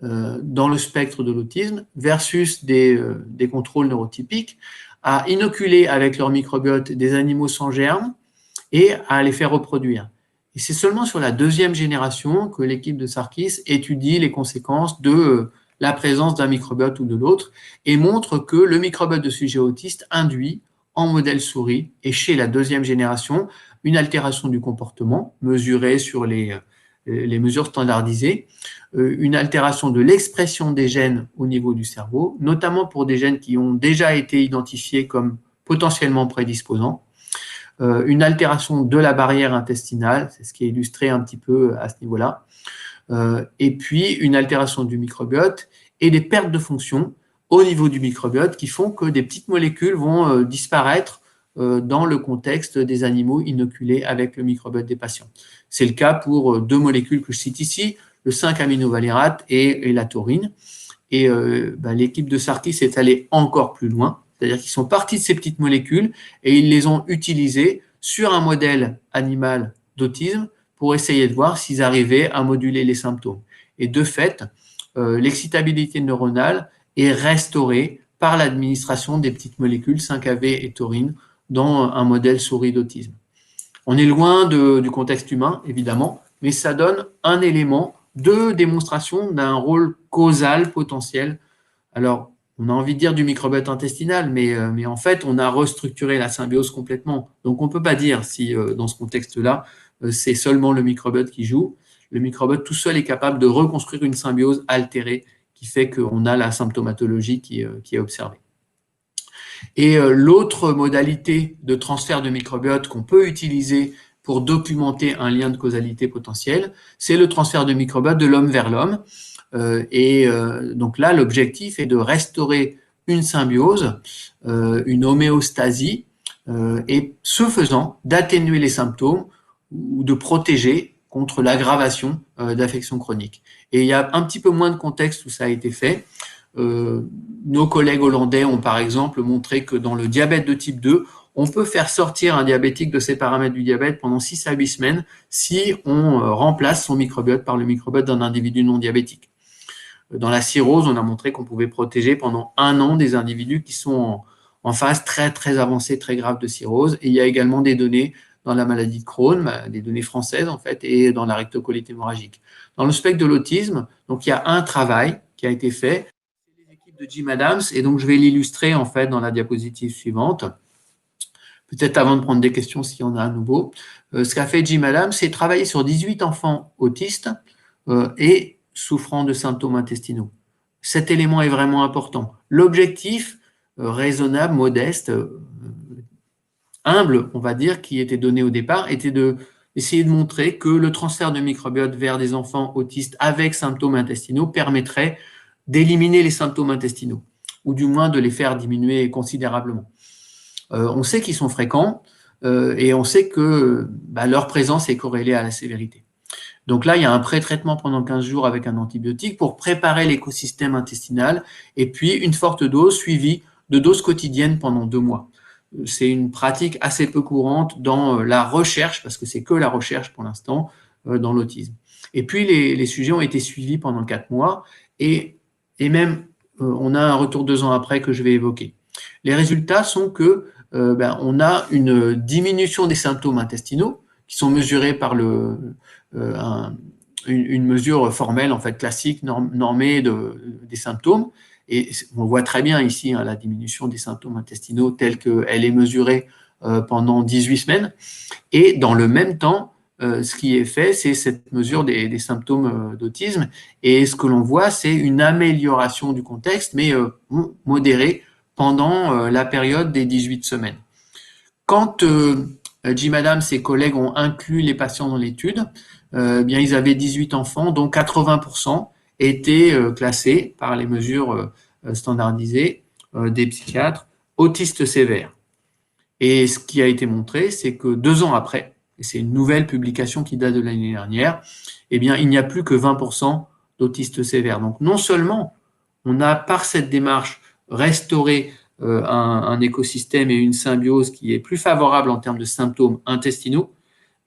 dans le spectre de l'autisme versus des contrôles neurotypiques, à inoculer avec leur microbiote des animaux sans germes et à les faire reproduire. Et c'est seulement sur la deuxième génération que l'équipe de Sarkis étudie les conséquences de la présence d'un microbiote ou de l'autre et montre que le microbiote de sujet autiste induit en modèle souris et chez la deuxième génération une altération du comportement mesurée sur les mesures standardisées, une altération de l'expression des gènes au niveau du cerveau, notamment pour des gènes qui ont déjà été identifiés comme potentiellement prédisposants, une altération de la barrière intestinale, c'est ce qui est illustré un petit peu à ce niveau-là, et puis une altération du microbiote et des pertes de fonction au niveau du microbiote qui font que des petites molécules vont disparaître dans le contexte des animaux inoculés avec le microbiote des patients. C'est le cas pour deux molécules que je cite ici, le 5-aminovalérate et la taurine. Et l'équipe de Sarkis est allée encore plus loin, c'est-à-dire qu'ils sont partis de ces petites molécules et ils les ont utilisées sur un modèle animal d'autisme pour essayer de voir s'ils arrivaient à moduler les symptômes. Et de fait, l'excitabilité neuronale est restaurée par l'administration des petites molécules 5-AV et taurine dans un modèle souris d'autisme. On est loin du contexte humain, évidemment, mais ça donne un élément de démonstration d'un rôle causal potentiel. Alors, on a envie de dire du microbiote intestinal, mais en fait, on a restructuré la symbiose complètement. Donc, on ne peut pas dire si, dans ce contexte-là, c'est seulement le microbiote qui joue. Le microbiote tout seul est capable de reconstruire une symbiose altérée qui fait qu'on a la symptomatologie qui est observée. Et l'autre modalité de transfert de microbiote qu'on peut utiliser pour documenter un lien de causalité potentiel, c'est le transfert de microbiote de l'homme vers l'homme. Donc là, l'objectif est de restaurer une symbiose, une homéostasie, et ce faisant, d'atténuer les symptômes ou de protéger contre l'aggravation d'affections chroniques. Et il y a un petit peu moins de contexte où ça a été fait. Nos collègues hollandais ont par exemple montré que dans le diabète de type 2, on peut faire sortir un diabétique de ses paramètres du diabète pendant 6 à 8 semaines si on remplace son microbiote par le microbiote d'un individu non diabétique. Dans la cirrhose, on a montré qu'on pouvait protéger pendant 1 an des individus qui sont en phase très très avancée, très grave de cirrhose. Et il y a également des données dans la maladie de Crohn, des données françaises en fait, et dans la rectocolite hémorragique. Dans le spectre de l'autisme, donc il y a un travail qui a été fait, c'est les équipes de Jim Adams, et donc je vais l'illustrer en fait dans la diapositive suivante. Peut-être avant de prendre des questions s'il y en a à nouveau. Ce qu'a fait Jim Adams, c'est travailler sur 18 enfants autistes et souffrant de symptômes intestinaux. Cet élément est vraiment important. L'objectif raisonnable, modeste, humble, on va dire, qui était donné au départ, était d'essayer de montrer que le transfert de microbiote vers des enfants autistes avec symptômes intestinaux permettrait d'éliminer les symptômes intestinaux, ou du moins de les faire diminuer considérablement. On sait qu'ils sont fréquents et on sait que leur présence est corrélée à la sévérité. Donc là, il y a un pré-traitement pendant 15 jours avec un antibiotique pour préparer l'écosystème intestinal et puis une forte dose suivie de doses quotidiennes pendant 2 mois. C'est une pratique assez peu courante dans la recherche, parce que c'est que la recherche pour l'instant, dans l'autisme. Et puis, les sujets ont été suivis pendant 4 mois et même, on a un retour 2 ans après que je vais évoquer. Les résultats sont que on a une diminution des symptômes intestinaux qui sont mesurés par une mesure formelle, en fait, classique, normée des symptômes. Et on voit très bien ici la diminution des symptômes intestinaux telle qu'elle est mesurée pendant 18 semaines. Et dans le même temps, ce qui est fait, c'est cette mesure des symptômes d'autisme. Et ce que l'on voit, c'est une amélioration du contexte, mais modérée pendant la période des 18 semaines. Quand Jim Adams et ses collègues ont inclus les patients dans l'étude, bien ils avaient 18 enfants, dont 80% étaient classés par les mesures standardisées des psychiatres autistes sévères. Et ce qui a été montré, c'est que 2 ans après, et c'est une nouvelle publication qui date de l'année dernière, eh bien il n'y a plus que 20% d'autistes sévères. Donc non seulement on a par cette démarche restauré un écosystème et une symbiose qui est plus favorable en termes de symptômes intestinaux,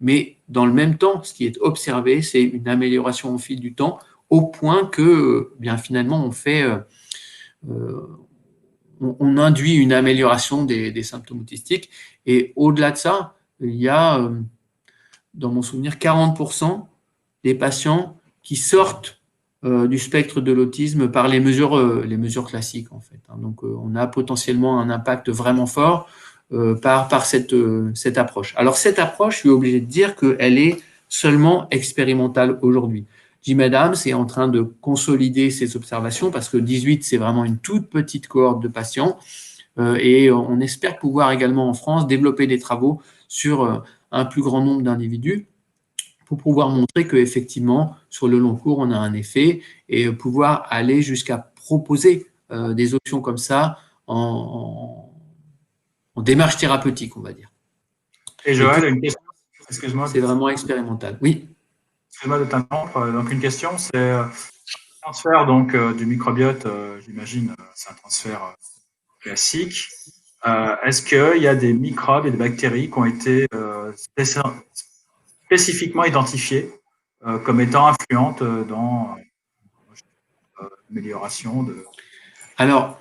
mais dans le même temps, ce qui est observé, c'est une amélioration au fil du temps, au point que, bien finalement, on induit une amélioration des symptômes autistiques. Et au-delà de ça, il y a, dans mon souvenir, 40% des patients qui sortent du spectre de l'autisme par les mesures classiques, en fait. Donc, on a potentiellement un impact vraiment fort par cette approche. Alors, cette approche, je suis obligé de dire qu'elle est seulement expérimentale aujourd'hui. Jim Adams est en train de consolider ses observations parce que 18, c'est vraiment une toute petite cohorte de patients et on espère pouvoir également en France développer des travaux sur un plus grand nombre d'individus pour pouvoir montrer qu'effectivement, sur le long cours, on a un effet et pouvoir aller jusqu'à proposer des options comme ça en démarche thérapeutique, on va dire. Et Joël, une question. Excuse-moi. C'est vraiment expérimental. Oui. Excuse-moi de t'interrompre. Donc, une question, c'est le transfert donc, du microbiote, j'imagine, c'est un transfert classique. Est-ce qu'il y a des microbes et des bactéries qui ont été spécifiquement identifiées comme étant influentes dans d'amélioration de... Alors,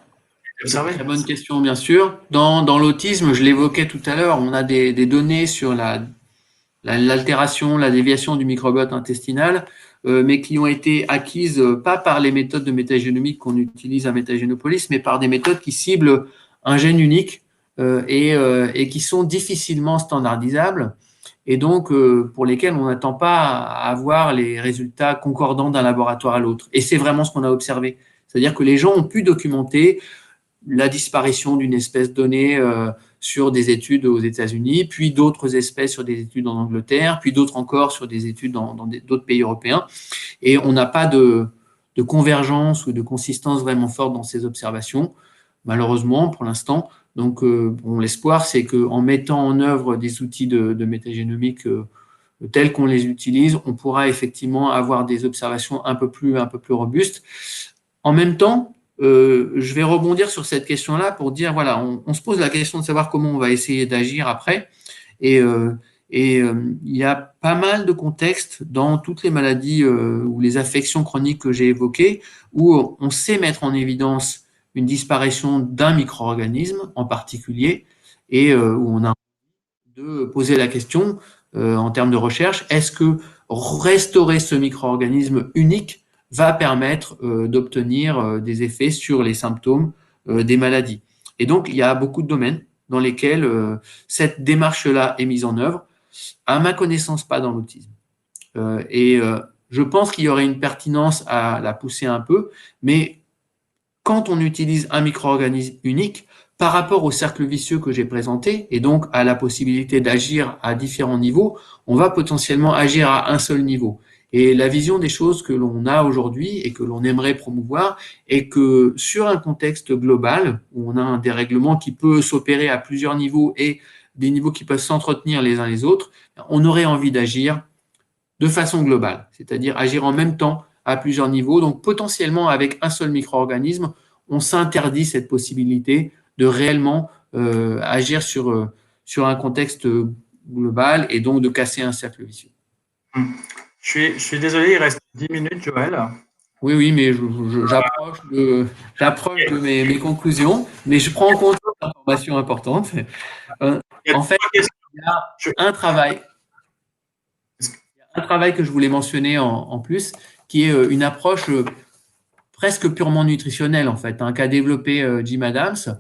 c'est une très bonne question, bien sûr. Dans l'autisme, je l'évoquais tout à l'heure, on a des données sur l'altération, la déviation du microbiote intestinal, mais qui ont été acquises pas par les méthodes de métagénomique qu'on utilise à Métagénopolis, mais par des méthodes qui ciblent un gène unique et qui sont difficilement standardisables et donc pour lesquels on n'attend pas à avoir les résultats concordants d'un laboratoire à l'autre. Et c'est vraiment ce qu'on a observé. C'est-à-dire que les gens ont pu documenter la disparition d'une espèce donnée sur des études aux États-Unis, puis d'autres espèces sur des études en Angleterre, puis d'autres encore sur des études dans d'autres pays européens. Et on n'a pas de convergence ou de consistance vraiment forte dans ces observations, malheureusement, pour l'instant. Donc, l'espoir, c'est qu'en mettant en œuvre des outils de métagénomique tels qu'on les utilise, on pourra effectivement avoir des observations un peu plus robustes. En même temps, je vais rebondir sur cette question-là pour dire, voilà, on se pose la question de savoir comment on va essayer d'agir après. Et il y a pas mal de contextes dans toutes les maladies ou les affections chroniques que j'ai évoquées où on sait mettre en évidence une disparition d'un micro-organisme en particulier et où on a de poser la question en termes de recherche, est-ce que restaurer ce micro-organisme unique va permettre d'obtenir des effets sur les symptômes des maladies. Et donc, il y a beaucoup de domaines dans lesquels cette démarche-là est mise en œuvre. À ma connaissance, pas dans l'autisme. Je pense qu'il y aurait une pertinence à la pousser un peu, mais quand on utilise un micro-organisme unique, par rapport au cercle vicieux que j'ai présenté, et donc à la possibilité d'agir à différents niveaux, on va potentiellement agir à un seul niveau. Et la vision des choses que l'on a aujourd'hui et que l'on aimerait promouvoir est que sur un contexte global, où on a un dérèglement qui peut s'opérer à plusieurs niveaux et des niveaux qui peuvent s'entretenir les uns les autres, on aurait envie d'agir de façon globale, c'est-à-dire agir en même temps à plusieurs niveaux. Donc potentiellement avec un seul micro-organisme, on s'interdit cette possibilité de réellement agir sur un contexte global et donc de casser un cercle vicieux. Je suis désolé, il reste 10 minutes, Joël. Oui, mais j'approche de mes conclusions, mais je prends en compte des informations importantes. En fait, il y a un travail que je voulais mentionner en plus, qui est une approche presque purement nutritionnelle, en fait, qu'a développé Jim Adams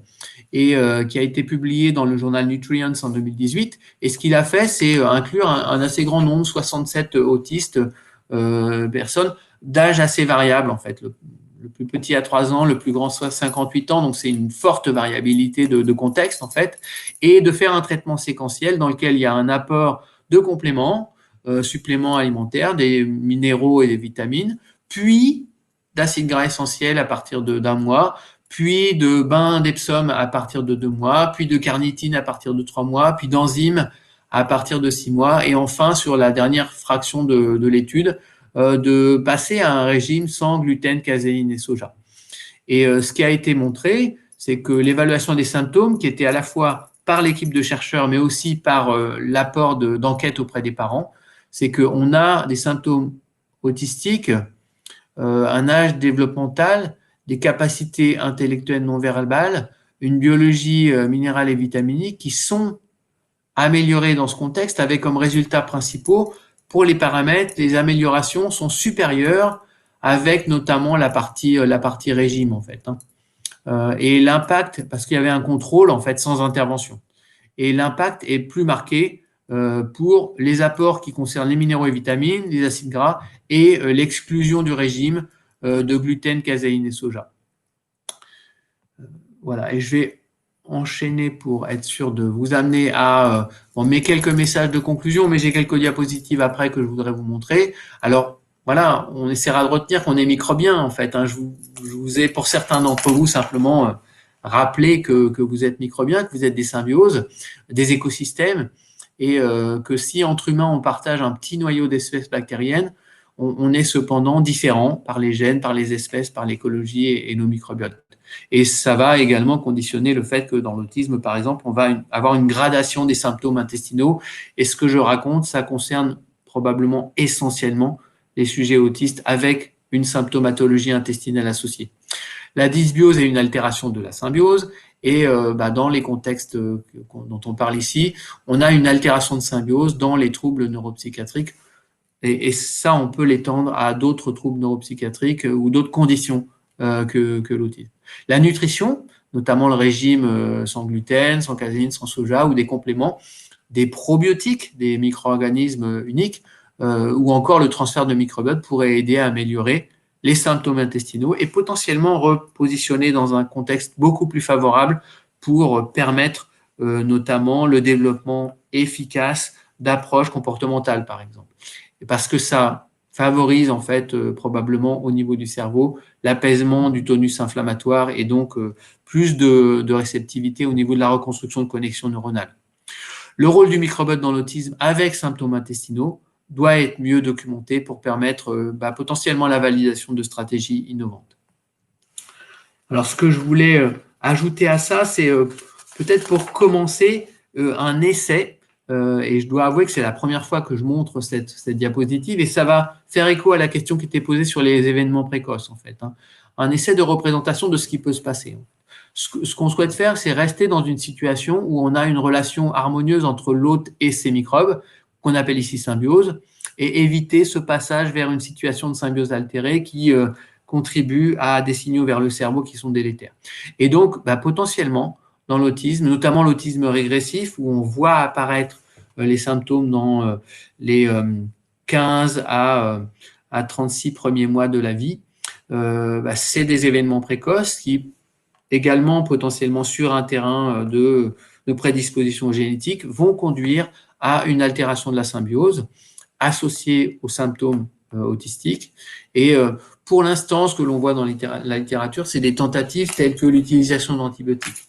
et qui a été publié dans le journal Nutrients en 2018. Et ce qu'il a fait, c'est inclure un assez grand nombre, 67 autistes, personnes d'âge assez variable, en fait. Le plus petit à 3 ans, le plus grand soit 58 ans, donc c'est une forte variabilité de contexte, en fait, et de faire un traitement séquentiel dans lequel il y a un apport de compléments, suppléments alimentaires, des minéraux et des vitamines, puis d'acides gras essentiels à partir d'un mois, puis de bain d'Epsom à partir de 2 mois, puis de carnitine à partir de 3 mois, puis d'enzymes à partir de 6 mois, et enfin, sur la dernière fraction de l'étude, de passer à un régime sans gluten, caséine et soja. Et ce qui a été montré, c'est que l'évaluation des symptômes, qui était à la fois par l'équipe de chercheurs, mais aussi par l'apport d'enquête auprès des parents, c'est qu'on a des symptômes autistiques, un âge développemental, des capacités intellectuelles non verbales, une biologie minérale et vitaminique qui sont améliorées dans ce contexte avec comme résultats principaux, pour les paramètres, les améliorations sont supérieures avec notamment la partie régime en fait. Et l'impact, parce qu'il y avait un contrôle en fait sans intervention. Et l'impact est plus marqué pour les apports qui concernent les minéraux et vitamines, les acides gras et l'exclusion du régime de gluten, caséine et soja. Voilà, et je vais enchaîner pour être sûr de vous amener à mes quelques messages de conclusion, mais j'ai quelques diapositives après que je voudrais vous montrer. Alors, voilà, on essaiera de retenir qu'on est microbien, en fait. Je vous ai, pour certains d'entre vous, simplement rappelé que vous êtes microbien, que vous êtes des symbioses, des écosystèmes, et que si entre humains, on partage un petit noyau d'espèces bactériennes, on est cependant différent par les gènes, par les espèces, par l'écologie et nos microbiotes. Et ça va également conditionner le fait que dans l'autisme, par exemple, on va avoir une gradation des symptômes intestinaux. Et ce que je raconte, ça concerne probablement essentiellement les sujets autistes avec une symptomatologie intestinale associée. La dysbiose est une altération de la symbiose et dans les contextes dont on parle ici, on a une altération de symbiose dans les troubles neuropsychiatriques et ça, on peut l'étendre à d'autres troubles neuropsychiatriques ou d'autres conditions que l'autisme. La nutrition, notamment le régime sans gluten, sans caséine, sans soja ou des compléments, des probiotiques, des micro-organismes uniques, ou encore le transfert de microbiote pourrait aider à améliorer les symptômes intestinaux et potentiellement repositionner dans un contexte beaucoup plus favorable pour permettre notamment le développement efficace d'approches comportementales, par exemple. Et parce que ça favorise en fait probablement au niveau du cerveau l'apaisement du tonus inflammatoire et donc plus de réceptivité au niveau de la reconstruction de connexions neuronales. Le rôle du microbiote dans l'autisme avec symptômes intestinaux doit être mieux documenté pour permettre potentiellement la validation de stratégies innovantes. Alors, ce que je voulais ajouter à ça, c'est peut-être pour commencer un essai, et je dois avouer que c'est la première fois que je montre cette diapositive, et ça va faire écho à la question qui était posée sur les événements précoces, en fait. Un essai de représentation de ce qui peut se passer. Ce qu'on souhaite faire, c'est rester dans une situation où on a une relation harmonieuse entre l'hôte et ses microbes, qu'on appelle ici symbiose, et éviter ce passage vers une situation de symbiose altérée qui contribue à des signaux vers le cerveau qui sont délétères. Et donc, potentiellement, dans l'autisme, notamment l'autisme régressif, où on voit apparaître les symptômes dans les 15 à 36 premiers mois de la vie, c'est des événements précoces qui, également potentiellement sur un terrain de prédisposition génétique, vont conduire à une altération de la symbiose associée aux symptômes autistiques. Et pour l'instant, ce que l'on voit dans la littérature, c'est des tentatives telles que l'utilisation d'antibiotiques.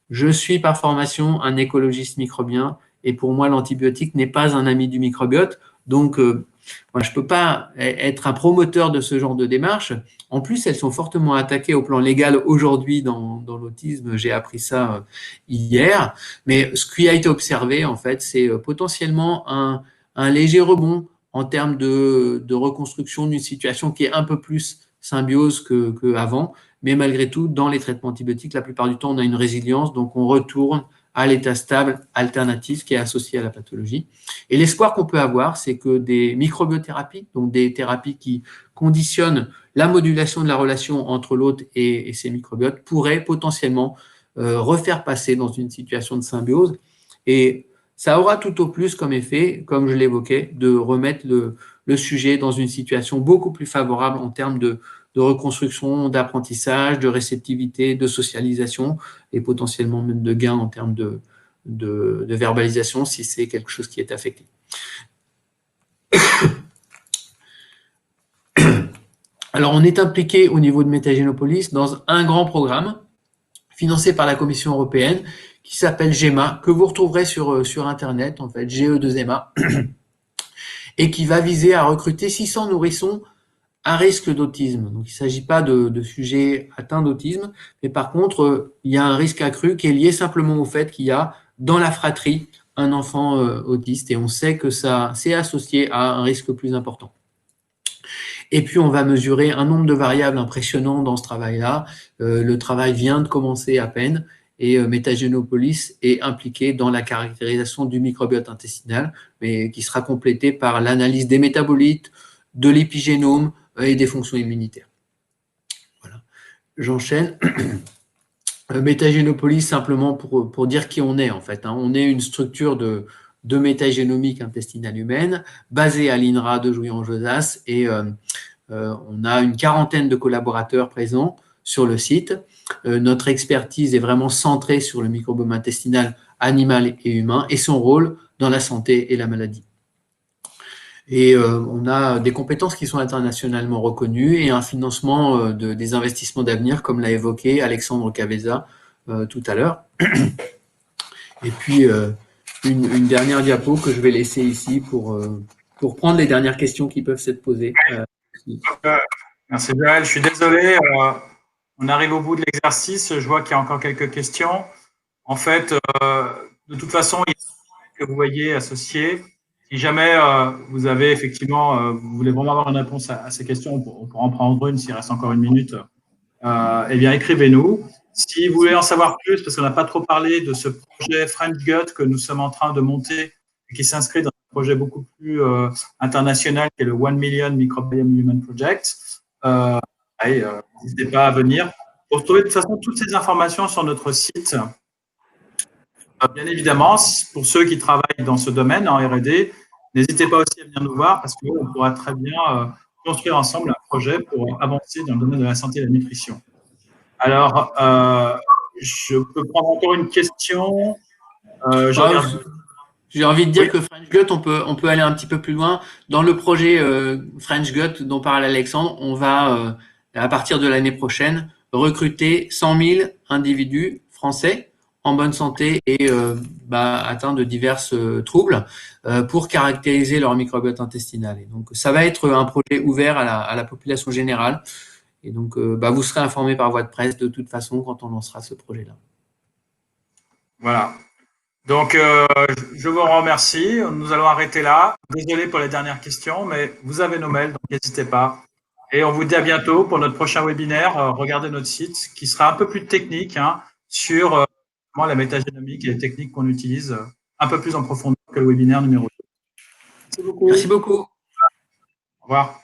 Je suis par formation un écologiste microbien et pour moi, l'antibiotique n'est pas un ami du microbiote. Donc, moi, je ne peux pas être un promoteur de ce genre de démarche. En plus, elles sont fortement attaquées au plan légal aujourd'hui dans l'autisme. J'ai appris ça hier. Mais ce qui a été observé, en fait, c'est potentiellement un léger rebond en termes de reconstruction d'une situation qui est un peu plus symbiose qu'avant. Mais malgré tout, dans les traitements antibiotiques, la plupart du temps, on a une résilience. Donc, on retourne à l'état stable alternatif qui est associé à la pathologie. Et l'espoir qu'on peut avoir, c'est que des microbiothérapies, donc des thérapies qui conditionnent la modulation de la relation entre l'hôte et ses microbiotes, pourraient potentiellement refaire passer dans une situation de symbiose. Et ça aura tout au plus comme effet, comme je l'évoquais, de remettre le sujet dans une situation beaucoup plus favorable en termes de reconstruction, d'apprentissage, de réceptivité, de socialisation et potentiellement même de gain en termes de verbalisation si c'est quelque chose qui est affecté. Alors, on est impliqué au niveau de Métagénopolis dans un grand programme financé par la Commission européenne qui s'appelle GEMA, que vous retrouverez sur Internet, en fait, GE2MA, et qui va viser à recruter 600 nourrissons à risque d'autisme. Donc, il ne s'agit pas de sujets atteints d'autisme, mais par contre, il y a un risque accru qui est lié simplement au fait qu'il y a dans la fratrie un enfant autiste et on sait que ça c'est associé à un risque plus important. Et puis, on va mesurer un nombre de variables impressionnants dans ce travail-là. Le travail vient de commencer à peine et Métagénopolis est impliqué dans la caractérisation du microbiote intestinal, mais qui sera complété par l'analyse des métabolites, de l'épigénome, et des fonctions immunitaires. Voilà. J'enchaîne. Métagénopolis, simplement pour dire qui on est, en fait. On est une structure de métagénomique intestinale humaine, basée à l'INRA de Jouy-en-Josas, et on a une quarantaine de collaborateurs présents sur le site. Notre expertise est vraiment centrée sur le microbiome intestinal animal et humain, et son rôle dans la santé et la maladie. Et on a des compétences qui sont internationalement reconnues et un financement des investissements d'avenir, comme l'a évoqué Alexandre Caveza tout à l'heure. Et puis, une dernière diapo que je vais laisser ici pour prendre les dernières questions qui peuvent s'être posées. Merci Joël, je suis désolé, on arrive au bout de l'exercice, je vois qu'il y a encore quelques questions. En fait, de toute façon, il y a que vous voyez associés. Si jamais vous avez effectivement, vous voulez vraiment avoir une réponse à ces questions, on pourra en prendre une s'il reste encore une minute. Eh bien, écrivez-nous. Si vous voulez en savoir plus, parce qu'on n'a pas trop parlé de ce projet French Gut que nous sommes en train de monter et qui s'inscrit dans un projet beaucoup plus international qui est le 1 Million Microbiome Human Project, n'hésitez pas à venir. Vous retrouvez de toute façon toutes ces informations sur notre site. Bien évidemment, pour ceux qui travaillent dans ce domaine en R&D, n'hésitez pas aussi à venir nous voir parce qu'on pourra très bien construire ensemble un projet pour avancer dans le domaine de la santé et de la nutrition. Alors, je peux prendre encore une question. J'ai envie de dire que French Gut, on peut aller un petit peu plus loin. Dans le projet French Gut dont parle Alexandre, on va, à partir de l'année prochaine, recruter 100 000 individus français en bonne santé et atteints de divers troubles pour caractériser leur microbiote intestinal. Et donc, ça va être un projet ouvert à la population générale. Et donc, vous serez informés par voie de presse de toute façon quand on lancera ce projet-là. Voilà. Donc, je vous remercie. Nous allons arrêter là. Désolé pour les dernières questions, mais vous avez nos mails, donc n'hésitez pas. Et on vous dit à bientôt pour notre prochain webinaire. Regardez notre site qui sera un peu plus technique sur la métagénomique et les techniques qu'on utilise un peu plus en profondeur que le webinaire numéro 2. Merci beaucoup. Au revoir.